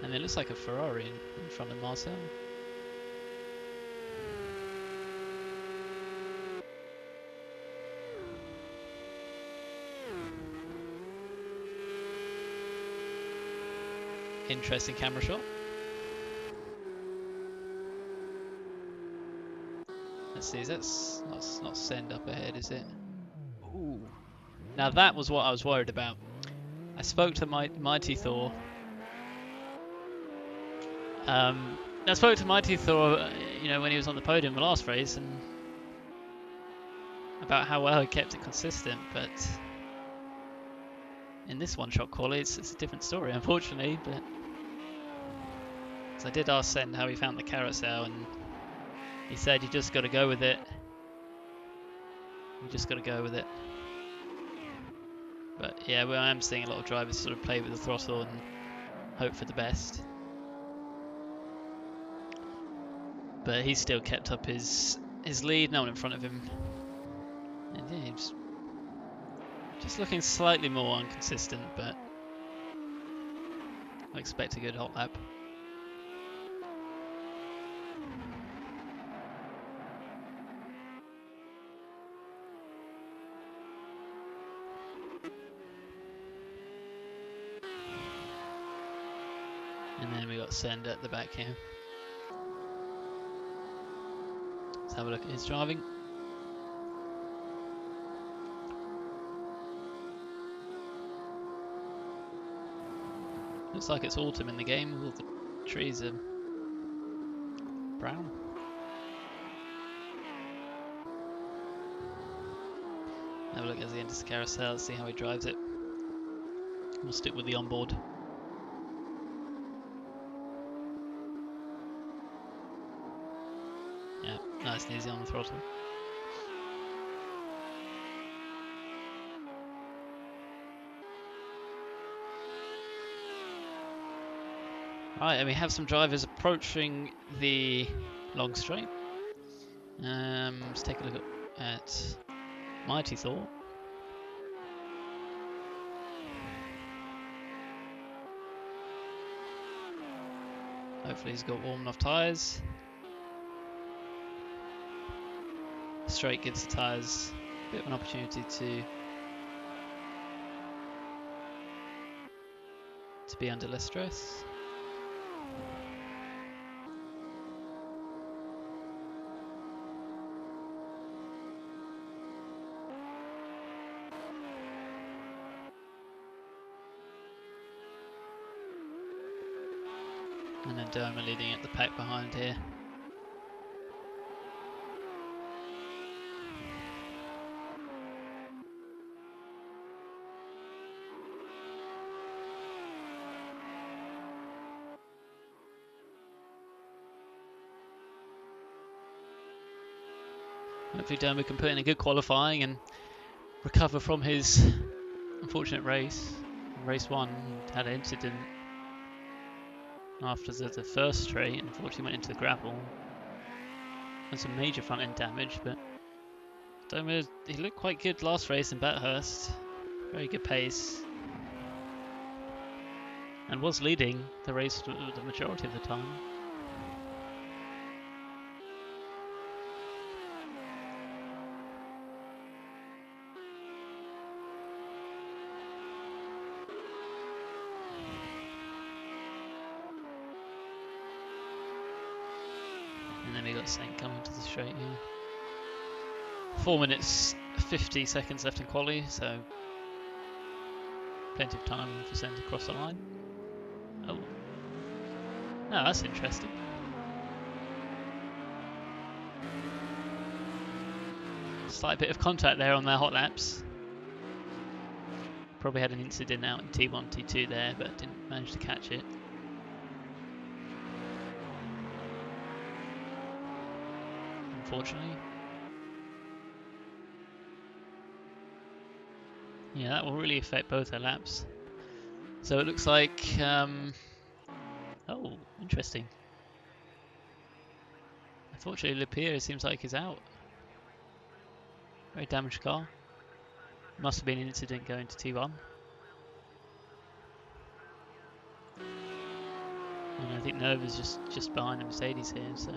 Speaker 2: And it looks like a Ferrari in front of Marcel. Interesting camera shot. Let's see, that's not send up ahead, is it? Ooh. Now that was what I was worried about. I spoke to Mighty Thor. I spoke to Mighty Thor, you know, when he was on the podium the last race, and about how well he kept it consistent, but in this one-shot quali, it's a different story, unfortunately. But so I did ask Send how he found the carousel, and he said you just got to go with it. You just got to go with it. But yeah, well, I am seeing a lot of drivers sort of play with the throttle and hope for the best. But he still kept up his lead, no one in front of him. And yeah, he's just looking slightly more inconsistent, but I expect a good hot lap. And then we got Send at the back here. Let's have a look at his driving. Looks like it's autumn in the game, all the trees are brown. Have a look as he enters the carousel, see how he drives it. We'll stick with the onboard. Yeah, nice and easy on the throttle. Right, and we have some drivers approaching the long straight. Let's take a look at Mighty Thor. Hopefully he's got warm enough tyres. Straight gives the tyres a bit of an opportunity to be under less stress. And then Derma leading at the pack behind here. Hopefully Derma can put in a good qualifying and recover from his unfortunate race. Race 1 had an incident after the first straight, unfortunately went into the gravel. Had some major front end damage, but Derma, he looked quite good last race in Bathurst. Very good pace. And was leading the race the majority of the time. And then we got Saint coming to the straight here. 4 minutes 50 seconds left in quali, so plenty of time for Sen to cross the line. Oh. No, that's interesting. Slight bit of contact there on their hot laps. Probably had an incident out in T1, T2 there, but didn't manage to catch it. Unfortunately. Yeah, that will really affect both their laps. So it looks like... oh, interesting. Unfortunately, Lapierre seems like he's out. Very damaged car. Must have been an incident going to T1. And I think Nova's just behind the Mercedes here, so...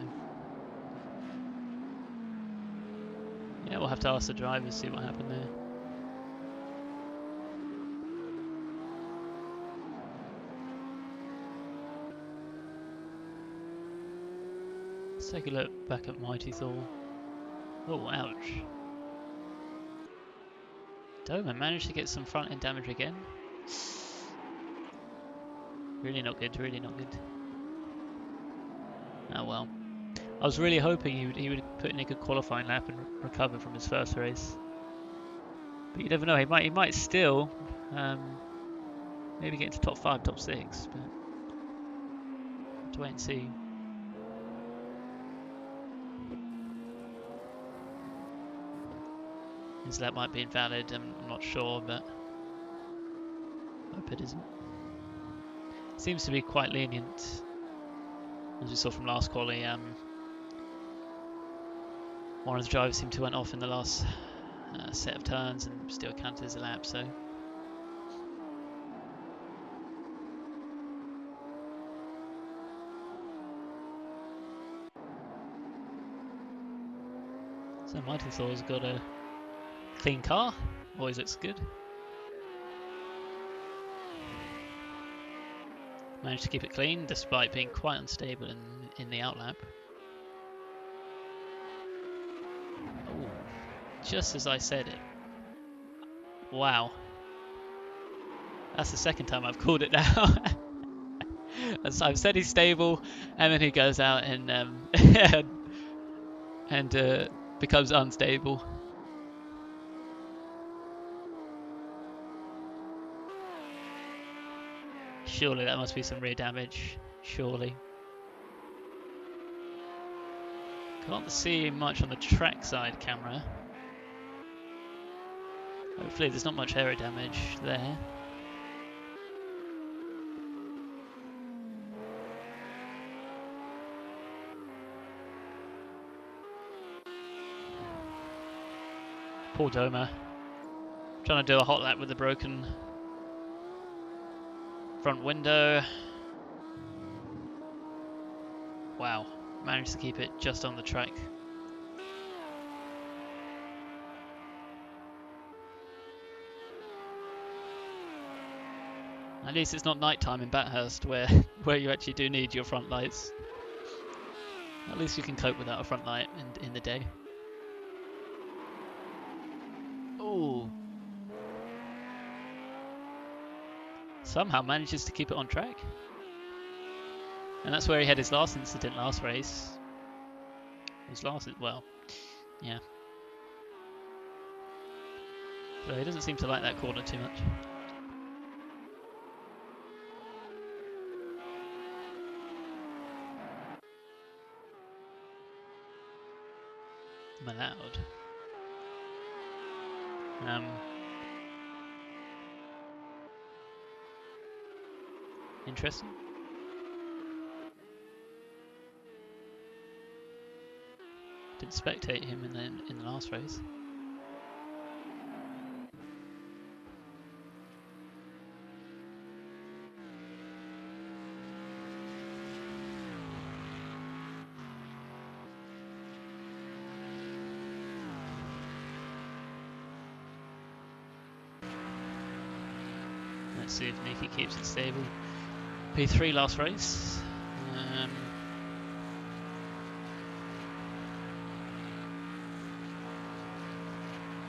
Speaker 2: yeah, we'll have to ask the drivers, see what happened there. Let's take a look back at Mighty Thor. Oh, ouch. Doman managed to get some front end damage again. Really not good, really not good. Oh well. I was really hoping he would put in a good qualifying lap and recover from his first race. But you never know, he might still maybe get into top 5, top 6, but have to wait and see. His lap might be invalid, I'm not sure, but I hope it isn't. Seems to be quite lenient, as we saw from last quali. One of the drivers seemed to went off in the last set of turns and still counted as a lap, so. So Mighty Thor's got a clean car, always looks good. Managed to keep it clean despite being quite unstable in the outlap. Oh, just as I said it. Wow. That's the second time I've called it now. As I've said he's stable, and then he goes out and becomes unstable. Surely that must be some rear damage. Surely. Can't see much on the trackside camera. Hopefully there's not much aero damage there. Poor Doma. Trying to do a hot lap with a broken front window. Wow, managed to keep it just on the track. At least it's not night time in Bathurst where you actually do need your front lights. At least you can cope without a front light in the day. Ooh. Somehow manages to keep it on track. And that's where he had his last incident last race. Well, yeah. So he doesn't seem to like that corner too much. I'm allowed. Interesting. Didn't spectate him in the last race. Let's see if Nikki keeps it stable. P3 last race.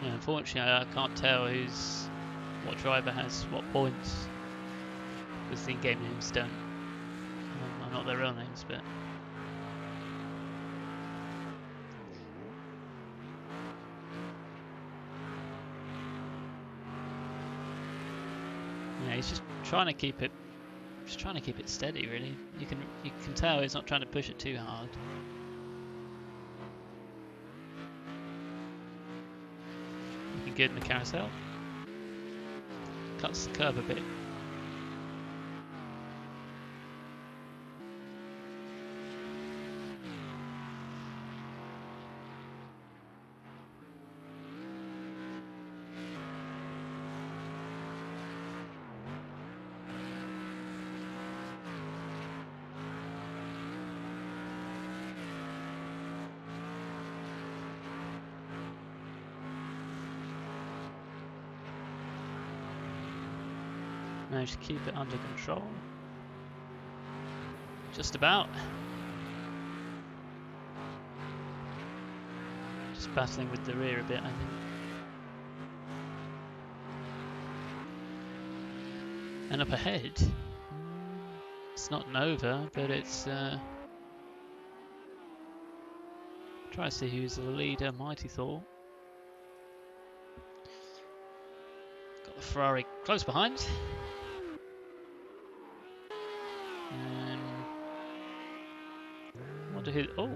Speaker 2: Yeah, unfortunately, I can't tell who's what driver has what points, because the in-game names don't, are not their real names, but yeah, he's just trying to keep it steady, really. You can tell he's not trying to push it too hard. Looking good in the carousel. Cuts the curve a bit. Managed to keep it under control. Just about. Just battling with the rear a bit, I think. And up ahead, it's not Nova, but it's try to see who's the leader. Mighty Thor. Got the Ferrari close behind. Wonder who. Oh,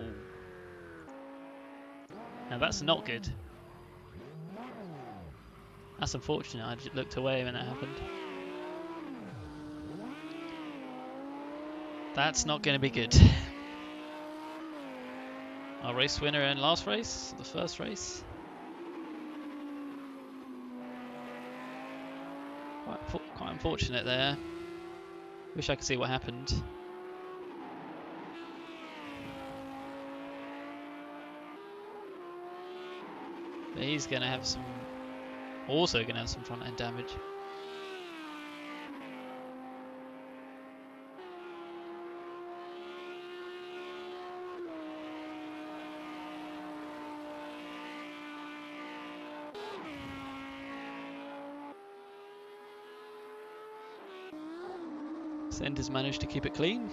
Speaker 2: now that's not good. That's unfortunate. I just looked away when that happened. That's not going to be good. Our race winner in last race, the first race. Quite unfortunate there. Wish I could see what happened. But he's going to have some, also going to have some front end damage. Send has managed to keep it clean.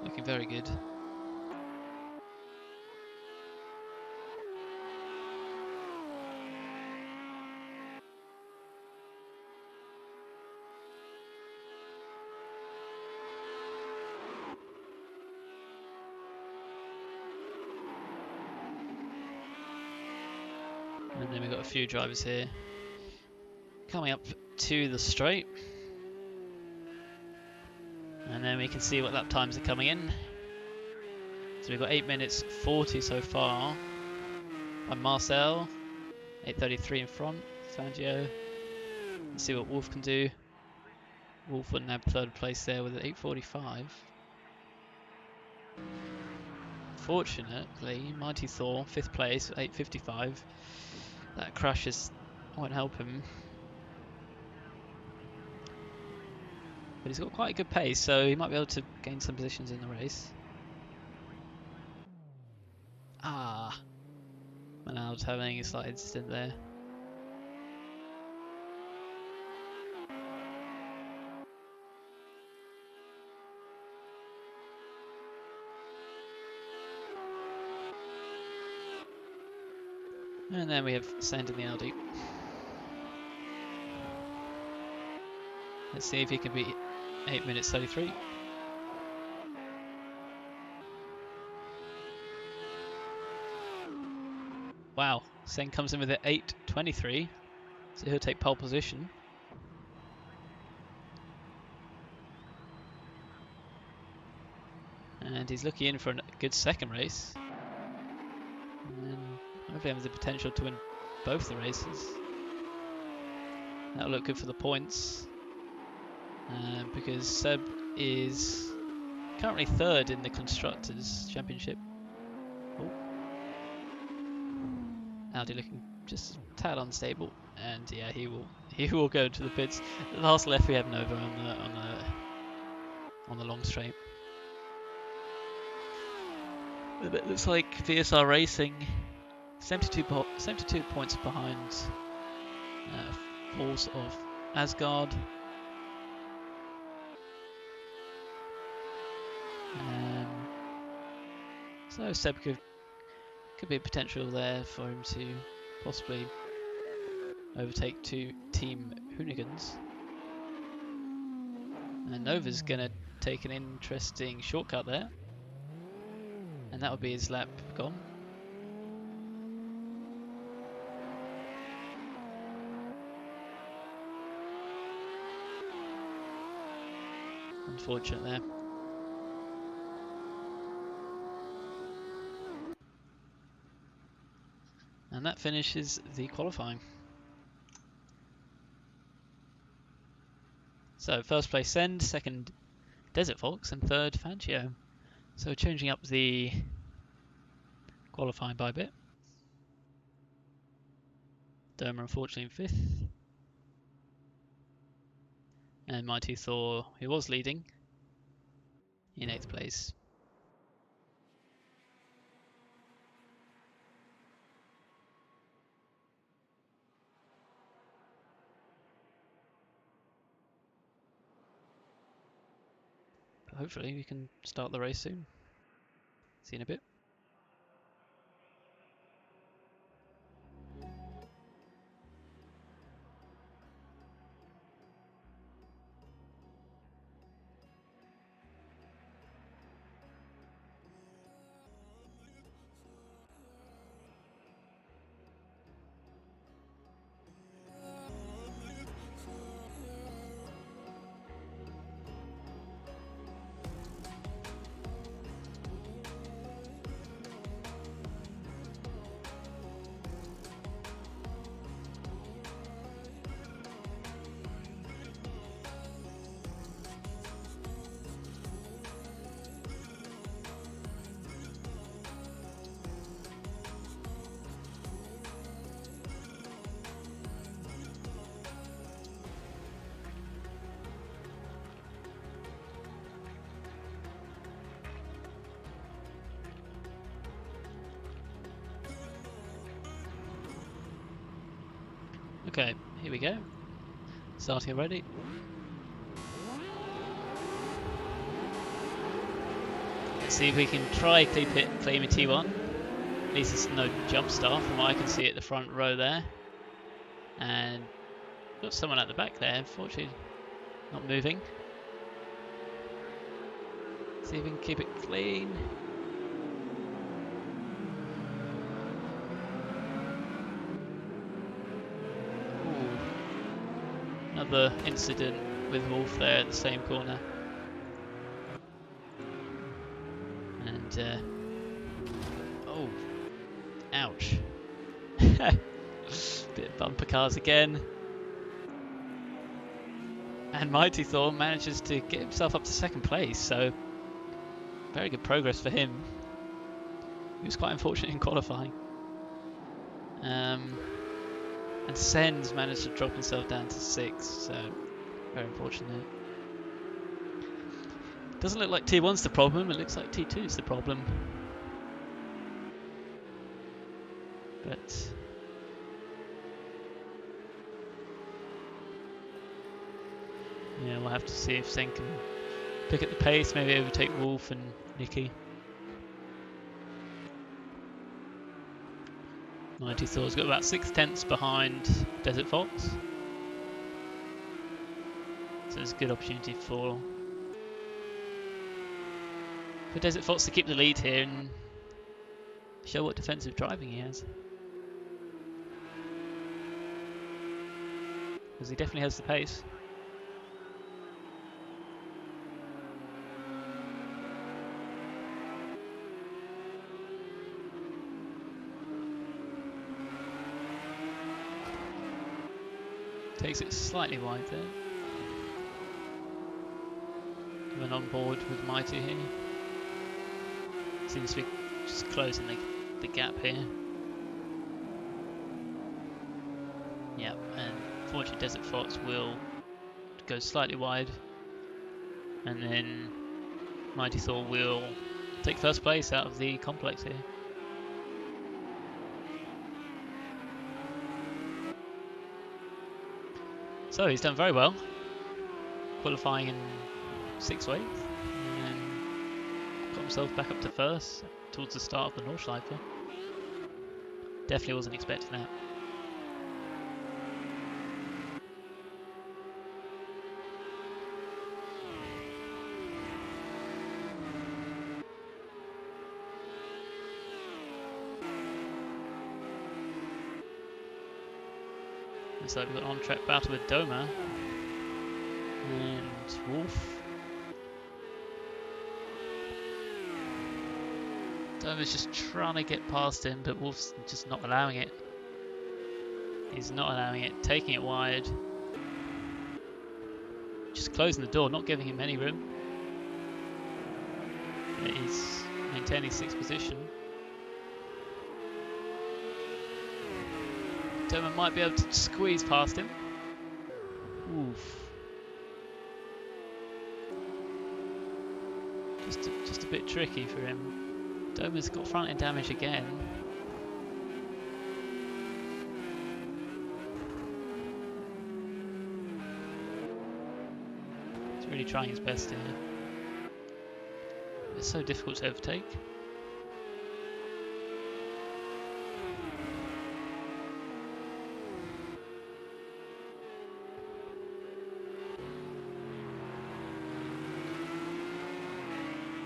Speaker 2: Looking very good. And then we've got a few drivers here coming up to the straight, and then we can see what lap times are coming in. So we've got 8 minutes 40 so far by Marcel, 8:33 in front. Fangio. Let's see what Wolf can do. Wolf wouldn't have third place there with 8:45. Fortunately, Mighty Thor, 5th place, 8:55. That crash won't help him. But he's got quite a good pace, so he might be able to gain some positions in the race. Ah, Manald's having a slight incident there. And then we have Sand in the Audi. Let's see if he can beat 8 minutes 33. Wow, Sen comes in with an 8:23, so he'll take pole position. And he's looking in for a good second race. And hopefully has the potential to win both the races. That'll look good for the points. Because Seb is currently 3rd in the Constructors' Championship. Oh. Audi looking just a tad unstable, and yeah, he will go into the pits. The last left we have Nova on the long straight. It looks like VSR Racing 72 points behind Force of Asgard. So Seb could be a potential there for him to possibly overtake two Team Hoonigans. And Nova's going to take an interesting shortcut there. And that would be his lap gone. Unfortunate there. And that finishes the qualifying. So first place Send, second Desert Fox, and third Fangio. So changing up the qualifying by a bit. Derma unfortunately in fifth. And Mighty Thor, who was leading, in 8th place. But hopefully we can start the race soon. See you in a bit. Okay, here we go. Starting already. Let's see if we can try claim a T1. At least there's no jump start from what I can see at the front row there. And got someone at the back there, unfortunately not moving. See if we can keep it clean. Another incident with Wolf there at the same corner. And, oh, ouch. Bit of bumper cars again. And Mighty Thor manages to get himself up to second place, so very good progress for him. He was quite unfortunate in qualifying. And Sen's managed to drop himself down to 6th, so very unfortunate. Doesn't look like T1's the problem, it looks like T2's the problem. But yeah, we'll have to see if Sen can pick up the pace, maybe overtake Wolf and Nicky. Mighty Thor's got about 6/10 behind Desert Fox. So it's a good opportunity for Desert Fox to keep the lead here and show what defensive driving he has. Because he definitely has the pace. Takes it slightly wide there. Coming on board with Mighty here. Seems to be just closing the gap here. Yep, and fortunately Desert Fox will go slightly wide. And then Mighty Thor will take first place out of the complex here. So he's done very well, qualifying in 6th weight, and then got himself back up to first towards the start of the Nordschleife. Definitely wasn't expecting that. So we've got an on-track battle with Doma and Wolf. Doma's just trying to get past him, but Wolf's just not allowing it. He's not allowing it, taking it wide. Just closing the door, not giving him any room. But he's maintaining 6th position. Doma might be able to squeeze past him. Oof. Just a bit tricky for him. Doma's got front end damage again. He's really trying his best here. It's so difficult to overtake.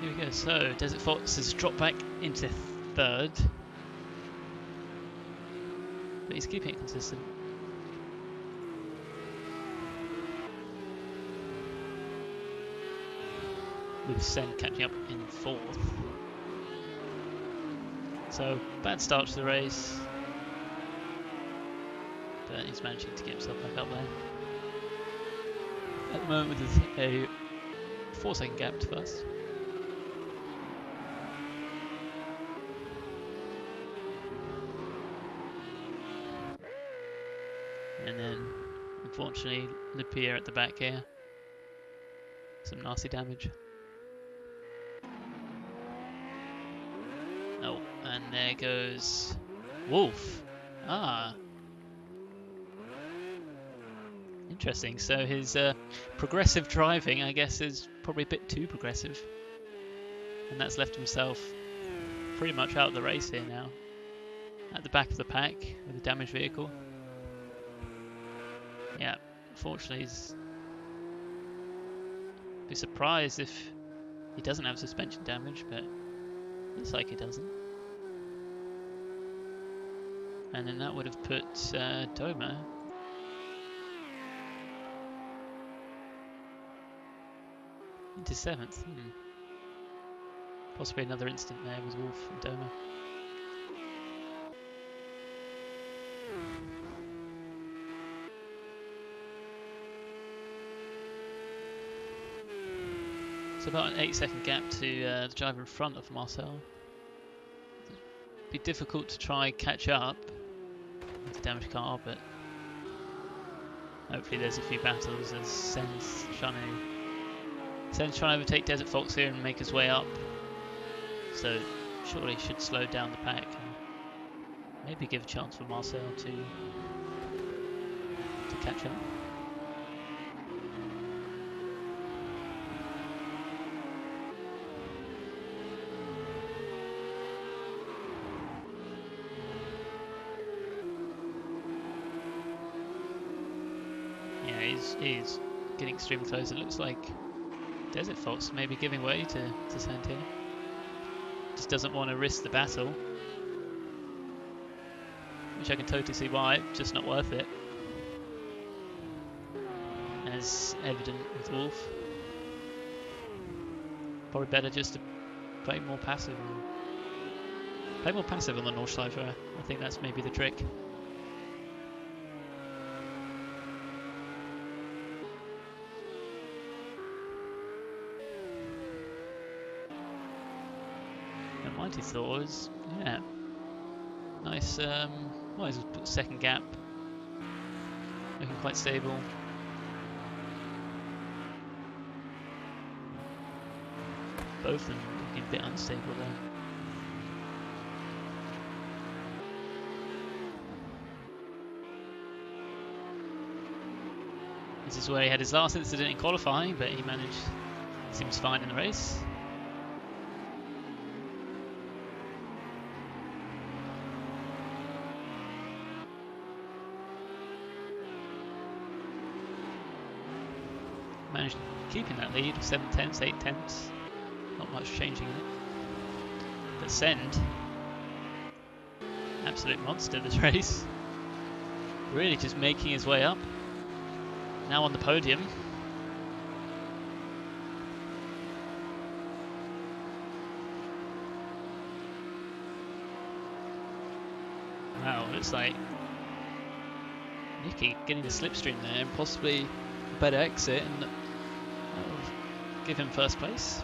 Speaker 2: Here we go, so Desert Fox has dropped back into 3rd. But he's keeping it consistent. With Sen catching up in 4th. So, bad start to the race. But he's managing to get himself back up there. At the moment with a 4-second gap to first. And then, unfortunately, Lipia at the back here. Some nasty damage. Oh, and there goes Wolf. Ah. Interesting. So his progressive driving, I guess, is probably a bit too progressive. And that's left himself pretty much out of the race here now. At the back of the pack with a damaged vehicle. Yeah, unfortunately, be surprised if he doesn't have suspension damage, but looks like he doesn't. And then that would have put Doma into 7th. Possibly another incident there with Wolf and Doma. It's about an 8-second gap to the driver in front of Marcel. It'd be difficult to try catch up with the damaged car, but hopefully there's a few battles as Sen's trying to overtake Desert Fox here and make his way up. So surely should slow down the pack and maybe give a chance for Marcel to catch up. He's getting extremely close. It looks like Desert Fox may be giving way to Sand here. Just doesn't want to risk the battle. Which I can totally see why, just not worth it. As evident with Wolf. Probably better just to play more passive. Play more passive on the Nordschleife. I think that's maybe the trick. Mighty thought was, yeah, nice. Well, he's put second gap, looking quite stable. Both of them looking a bit unstable there. This is where he had his last incident in qualifying, but he managed, seems fine in the race. Managed keeping that lead of 7 tenths, 8 tenths, not much changing in it. But Send, absolute monster this race, really just making his way up. Now on the podium. Wow, looks like Nicky getting the slipstream there and possibly a better exit, and that will give him first place.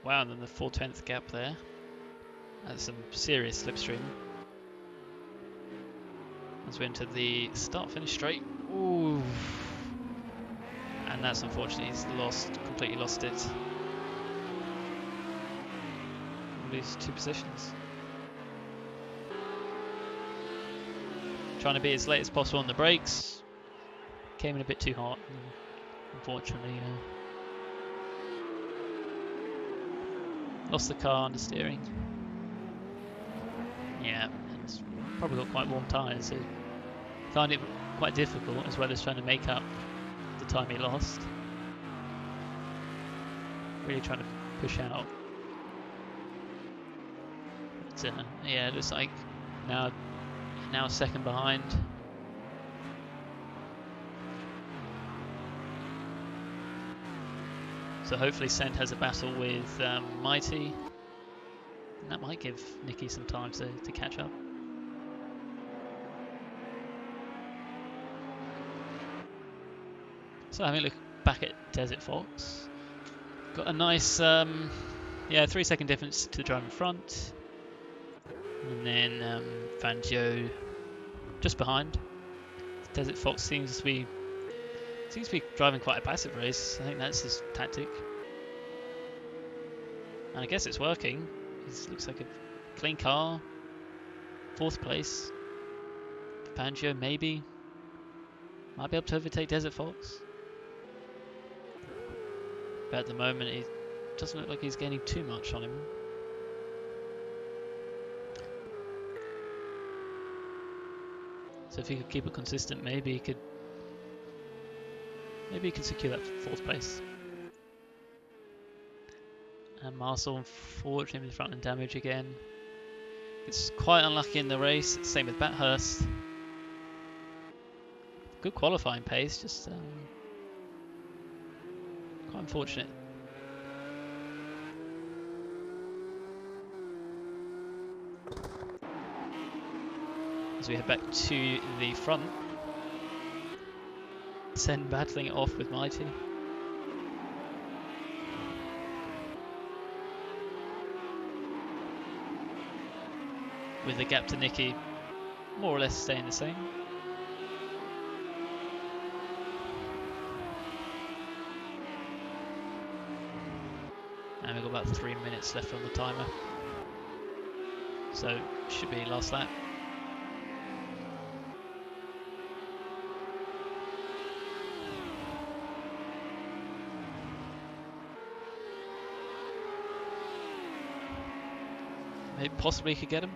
Speaker 2: Wow, and then the 4/10 gap there. That's some serious slipstream. As we enter the start-finish straight. Ooh. And that's unfortunate, he's completely lost it. Lose 2 positions. Trying to be as late as possible on the brakes. Came in a bit too hot, unfortunately. Lost the car under steering. Yeah, and it's probably got quite warm tyres, so found it quite difficult, as well as trying to make up the time he lost. Really trying to push out. But yeah, it looks like now second behind. So hopefully Send has a battle with Mighty, and that might give Nicky some time to catch up. So having a look back at Desert Fox, got a nice 3-second difference to the driver in front, and then Fangio just behind. Desert Fox seems to be driving quite a passive race. I think that's his tactic, and I guess it's working. It looks like a clean car, 4th place. Fangio maybe might be able to overtake Desert Fox, but at the moment it doesn't look like he's gaining too much on him. So if he could keep it consistent, maybe he could secure that 4th place. And Marcel, unfortunately, with front end damage again. It's quite unlucky in the race. Same with Bathurst. Good qualifying pace, just quite unfortunate. As we head back to the front, Send battling it off with Mighty. With the gap to Nicky more or less staying the same. And we've got about 3 minutes left on the timer, so should be last lap. Maybe possibly could get him.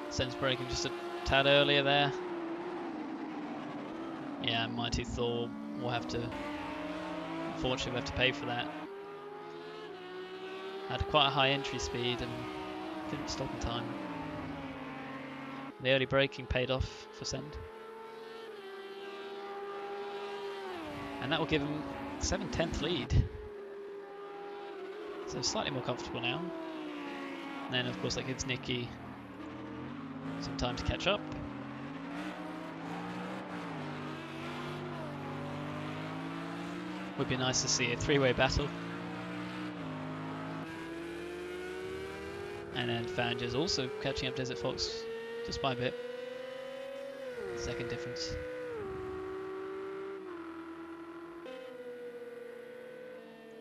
Speaker 2: Send's braking just a tad earlier there. Yeah, Mighty Thor will have to, unfortunately, we'll have to pay for that. Had quite a high entry speed and didn't stop in time. The early braking paid off for Send. And that will give him 7/10 lead. So slightly more comfortable now. And then of course that gives Nicky some time to catch up. Would be nice to see a 3-way battle. And then Fangio's also catching up Desert Fox just by a bit. 2nd difference.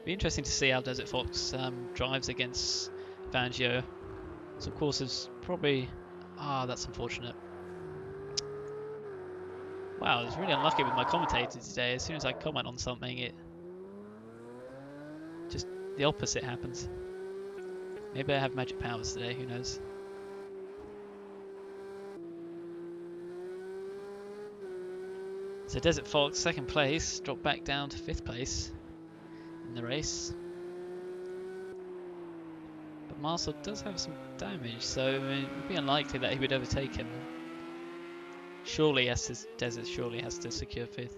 Speaker 2: Be interesting to see how Desert Fox drives against Fangio. So of course it's probably... that's unfortunate. Wow, I was really unlucky with my commentator today. As soon as I comment on something, it... just the opposite happens. Maybe I have magic powers today, who knows. So Desert Fox, 2nd place, dropped back down to 5th place in the race. But Marcel does have some damage, so I mean, it would be unlikely that he would overtake him. Surely Desert surely has to secure 5th.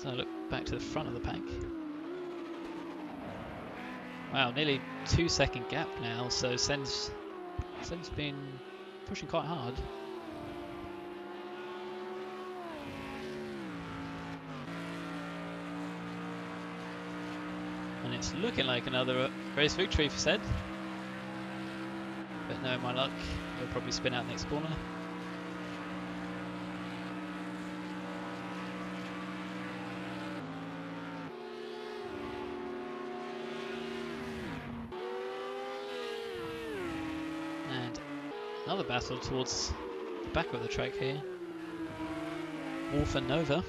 Speaker 2: So look back to the front of the pack. Wow, nearly 2-second gap now, so Sen's been pushing quite hard. And it's looking like another race victory for Sen. But no, my luck, he'll probably spin out next corner. Another battle towards the back of the track here. Wolf and Nova.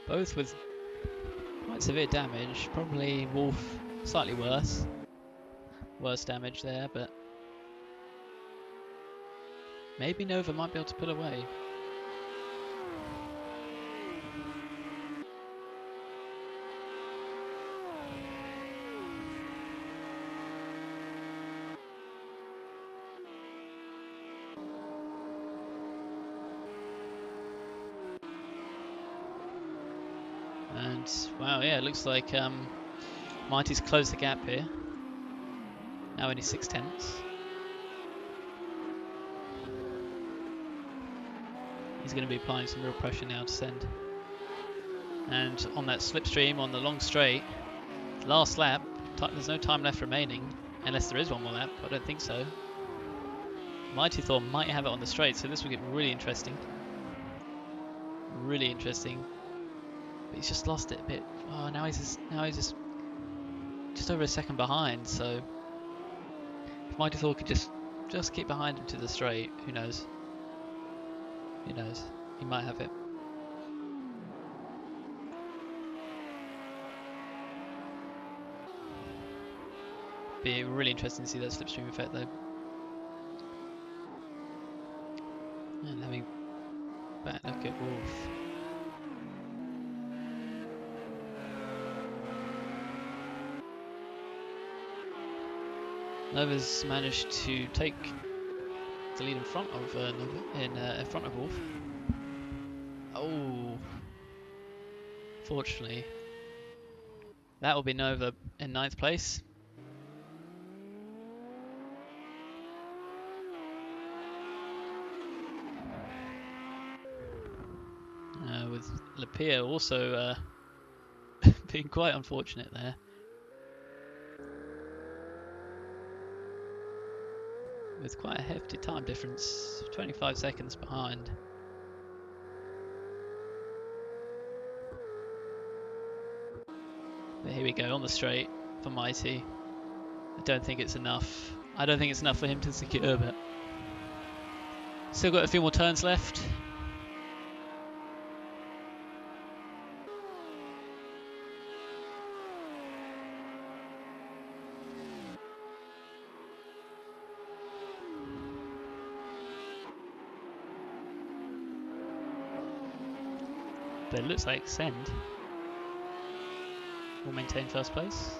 Speaker 2: Both with quite severe damage. Probably Wolf slightly worse. Worse damage there, but maybe Nova might be able to pull away. And wow, yeah, it looks like Mighty's closed the gap here. Now only 6/10. He's going to be applying some real pressure now to Send. And on that slipstream on the long straight, last lap, there's no time left remaining, unless there is one more lap, I don't think so. Mighty Thor might have it on the straight, so this will get really interesting. Really interesting. But he's just lost it a bit. Oh, now he's just over a second behind, so if Mighty Thor could just keep behind him to the straight, who knows? Who knows? He might have it. Be really interesting to see that slipstream effect though. And having back look at Wolf. Nova's managed to take the lead in front of in front of Wolf. Oh, fortunately, that will be Nova in 9th place. With Lapierre also being quite unfortunate there. With quite a hefty time difference, 25 seconds behind. But here we go on the straight for Mighty. I don't think it's enough. I don't think it's enough for him to secure, but still got a few more turns left. But it looks like Send will maintain 1st place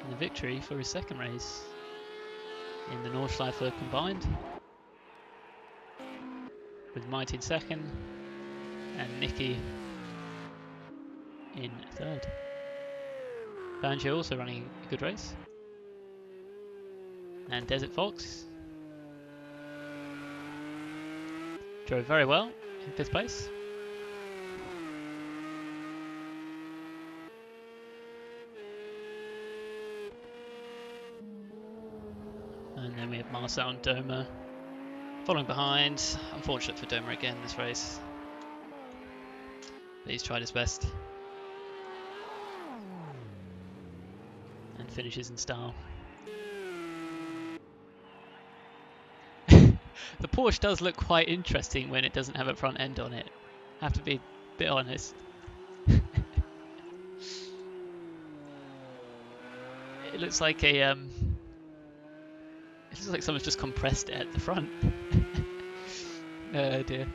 Speaker 2: and the victory for his 2nd race in the Nordschleife combined, with Mighty in 2nd and Nicky in 3rd. Banjo also running a good race. And Desert Fox drove very well in 5th place. And then we have Marcel and Doma following behind. Unfortunate for Doma again this race. But he's tried his best. And finishes in style. The Porsche does look quite interesting when it doesn't have a front end on it. Have to be a bit honest. It looks like a it looks like someone's just compressed it at the front. Oh dear.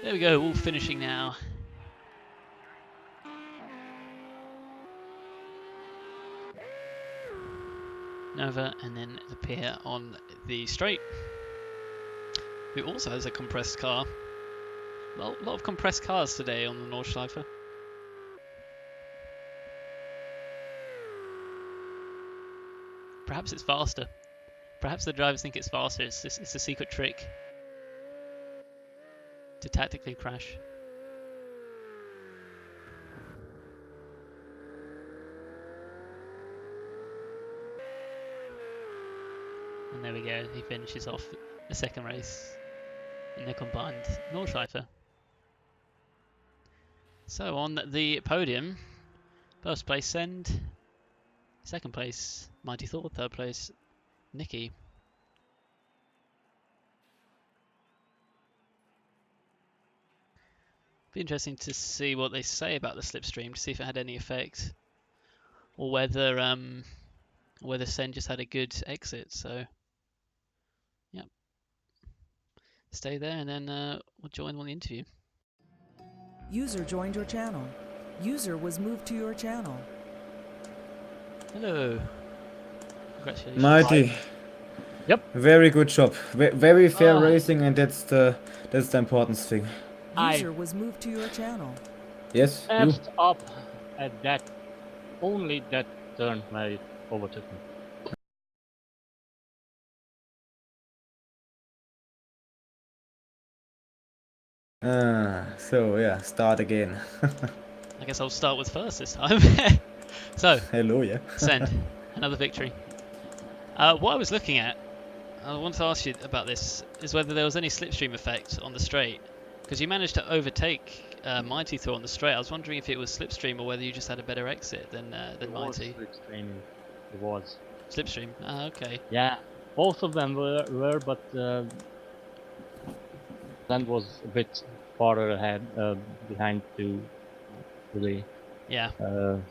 Speaker 2: There we go, all finishing now. Nova and then the pair on the straight, who also has a compressed car. A lot of compressed cars today on the Nordschleife. Perhaps it's faster. Perhaps the drivers think it's faster. It's a secret trick to tactically crash. And there we go, he finishes off the second race in the combined Nordschleife. So on the podium, first place Send, second place Mighty Thor, third place Nicky. Be interesting to see what they say about the slipstream, to see if it had any effect, or whether Send just had a good exit. So yeah, stay there and then we'll join on the interview.
Speaker 3: User joined your channel. User was moved to your channel.
Speaker 2: Hello. Congratulations.
Speaker 1: Mighty.
Speaker 5: Yep.
Speaker 1: Very good job. Very fair
Speaker 5: Ah.
Speaker 1: racing, and that's the important thing.
Speaker 3: User was moved to your channel.
Speaker 1: Yes. You.
Speaker 5: Edged up at that, only that turn where it overtook me.
Speaker 1: So yeah, start again.
Speaker 2: I guess I'll start with first this time. So,
Speaker 1: Hello, yeah.
Speaker 2: Send, another victory. What I was looking at, I wanted to ask you about this, is whether there was any slipstream effect on the straight. Because you managed to overtake Mighty Thor on the straight. I was wondering if it was slipstream or whether you just had a better exit than Mighty.
Speaker 5: Slipstream. It was.
Speaker 2: Slipstream, okay.
Speaker 5: Yeah, both of them were but Land was a bit farther ahead, behind to really
Speaker 2: Yeah,
Speaker 5: be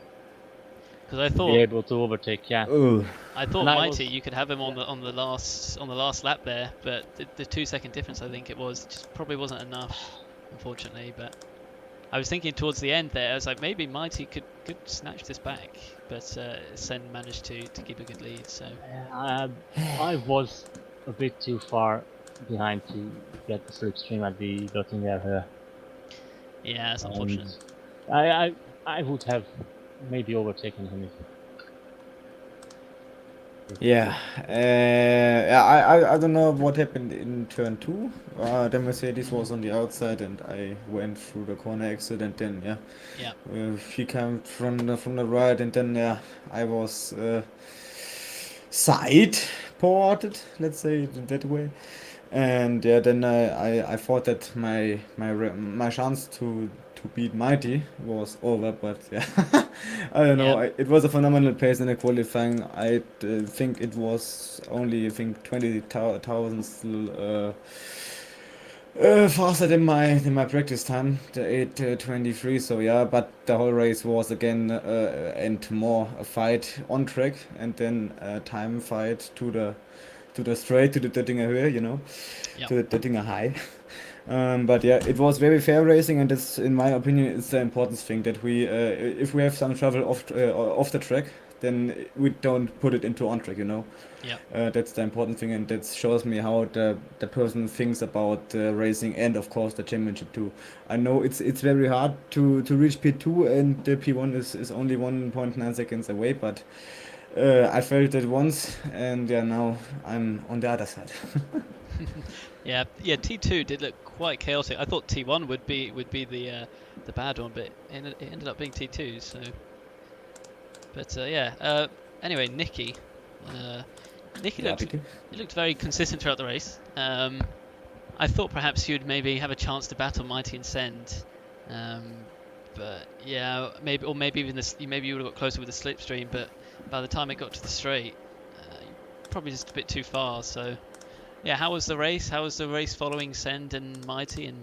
Speaker 2: because I thought
Speaker 5: able to overtake. Yeah.
Speaker 1: Oh,
Speaker 2: I thought
Speaker 5: And I
Speaker 2: Mighty,
Speaker 5: was-
Speaker 2: you could have him on the last lap there, but the 2-second difference I think it was just probably wasn't enough, unfortunately. But I was thinking towards the end there, I was like maybe Mighty could snatch this back, but Sen managed to keep a good lead. So
Speaker 5: I was a bit too far behind to get the slipstream at the Göttingen here.
Speaker 2: yeah, it's
Speaker 5: And
Speaker 2: unfortunate.
Speaker 5: I would have maybe overtaken him if
Speaker 1: yeah. I don't know what happened in turn 2. The Mercedes was on the outside, and I went through the corner exit, and then
Speaker 2: Yeah.
Speaker 1: he came from the right, and then I was side ported, let's say it that way. And yeah, then I thought that my chance to beat Mighty was over, but yeah, I don't know.
Speaker 2: Yeah.
Speaker 1: It was a phenomenal pace in the qualifying. I think it was only 20 thousandths faster than my practice time, the 8:23. So yeah, but the whole race was again and more a fight on track, and then a time fight to the straight, to the Döttinger Höhe,
Speaker 2: Yeah.
Speaker 1: to the Döttinger High. But yeah, it was very fair racing, and it's, in my opinion, it's the important thing that we, if we have some trouble off the track, then we don't put it into on track, you know.
Speaker 2: Yeah.
Speaker 1: That's the important thing, and that shows me how the person thinks about racing, and of course the championship too. I know it's very hard to reach P2, and the P1 is only 1.9 seconds away, but I felt it once, and yeah, now I'm on the other side.
Speaker 2: Yeah, T2 did look quite chaotic. I thought T1 would be the bad one, but it ended up being T2. So, but yeah. Anyway, Nikki
Speaker 1: Yeah,
Speaker 2: looked very consistent throughout the race. I thought perhaps you'd maybe have a chance to battle Mighty and Send, but yeah, maybe even maybe you would have got closer with the slipstream. But by the time it got to the straight, probably just a bit too far. So. Yeah, how was the race? How was the race following Send and Mighty? And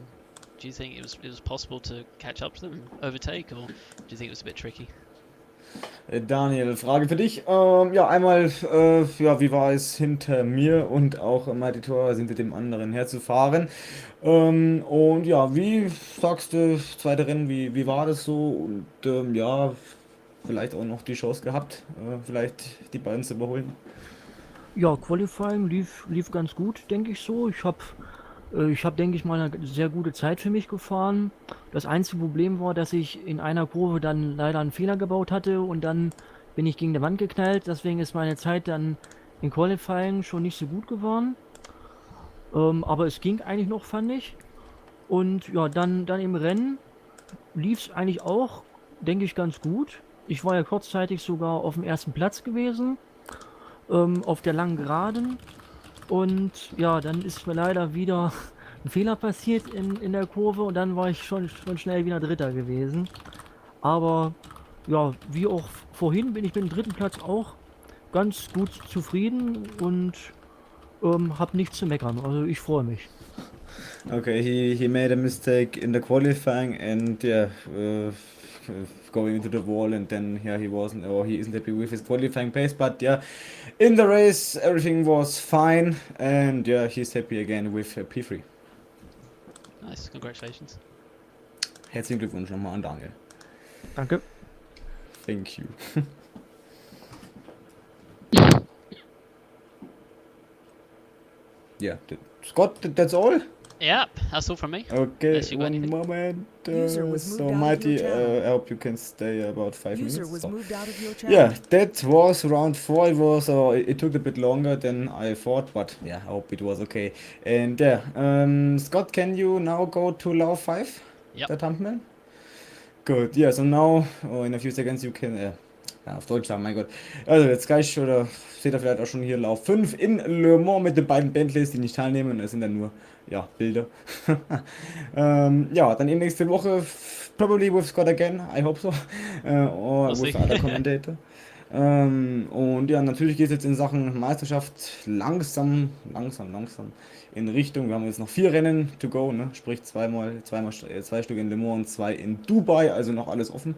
Speaker 2: do you think it was possible to catch up to them, overtake, or do you think it was a bit tricky?
Speaker 1: Daniel, Frage für dich. Ja, einmal, ja, wie war es hinter mir und auch Mighty Tor hinter dem anderen herzufahren? Und ja, wie sagst du, zweite Rennen, wie war das so? Und ja, vielleicht auch noch die Chance gehabt, vielleicht die beiden zu überholen?
Speaker 4: Ja, Qualifying lief ganz gut, denke ich so. Ich hab, denke ich mal, eine sehr gute Zeit für mich gefahren. Das einzige Problem war, dass ich in einer Kurve dann leider einen Fehler gebaut hatte und dann bin ich gegen die Wand geknallt. Deswegen ist meine Zeit dann in Qualifying schon nicht so gut geworden. Aber es ging eigentlich noch, fand ich. Und ja, dann im Rennen lief es eigentlich auch, denke ich, ganz gut. Ich war ja kurzzeitig sogar auf dem ersten Platz gewesen, auf der langen Geraden. Und ja, dann ist mir leider wieder ein Fehler passiert in der Kurve und dann war ich schon schnell wieder Dritter gewesen. Aber ja, wie auch vorhin bin ich mit dem dritten Platz auch ganz gut zufrieden und habe nichts zu meckern. Also ich freue mich.
Speaker 1: Okay, he made a mistake in the qualifying and yeah, going into the wall, and then yeah, he isn't happy with his qualifying pace, but yeah, in the race everything was fine, and yeah, he's happy again with P3.
Speaker 2: Nice, congratulations.
Speaker 1: Herzlichen Glückwunsch nochmal an Daniel.
Speaker 4: Danke.
Speaker 1: Thank you. Yeah, Scott, that's all?
Speaker 2: Yep, that's all from me.
Speaker 1: Okay,
Speaker 2: Unless you got
Speaker 1: one
Speaker 2: anything.
Speaker 1: moment.
Speaker 3: User was
Speaker 1: So
Speaker 3: moved out of
Speaker 1: Mighty,
Speaker 3: your channel.
Speaker 1: I hope you can stay about 5
Speaker 3: User
Speaker 1: minutes.
Speaker 3: was
Speaker 1: So.
Speaker 3: moved out of your channel.
Speaker 1: Yeah, that was round 4. It took a bit longer than I thought, but yeah, I hope it was okay. And yeah, Scott, can you now go to Lauf 5?
Speaker 2: Yep.
Speaker 1: The thumbnail? Good. Yeah, so now in a few seconds you can. Ja, auf Deutsch sagen, mein Gott. Also jetzt gleich, oder seht ihr vielleicht auch schon hier Lauf 5 in Le Mans mit den beiden Bentleys, die nicht teilnehmen. Das sind dann nur, ja, Bilder. Ja, dann eben nächste Woche, probably with Scott again, I hope so. Or
Speaker 2: We'll
Speaker 1: with
Speaker 2: see.
Speaker 1: other commentator. Und ja, natürlich geht es jetzt in Sachen Meisterschaft langsam in Richtung. Wir haben jetzt noch 4 Rennen to go, ne? Sprich 2 Stück in Le Mans und 2 in Dubai, also noch alles offen.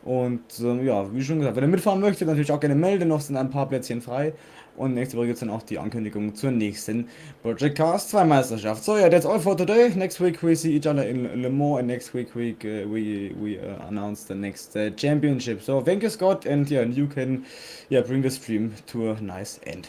Speaker 1: Und ja, wie schon gesagt, wenn ihr mitfahren möchtet, natürlich auch gerne melden, noch sind ein paar Plätzchen frei. Und nächste Woche gibt es dann auch die Ankündigung zur nächsten Project Cars 2 Meisterschaft. So, yeah, that's all for today. Next week we see each other in Le Mans, and next week we announce the next championship. So, thank you, Scott, and yeah, you can bring the stream to a nice end.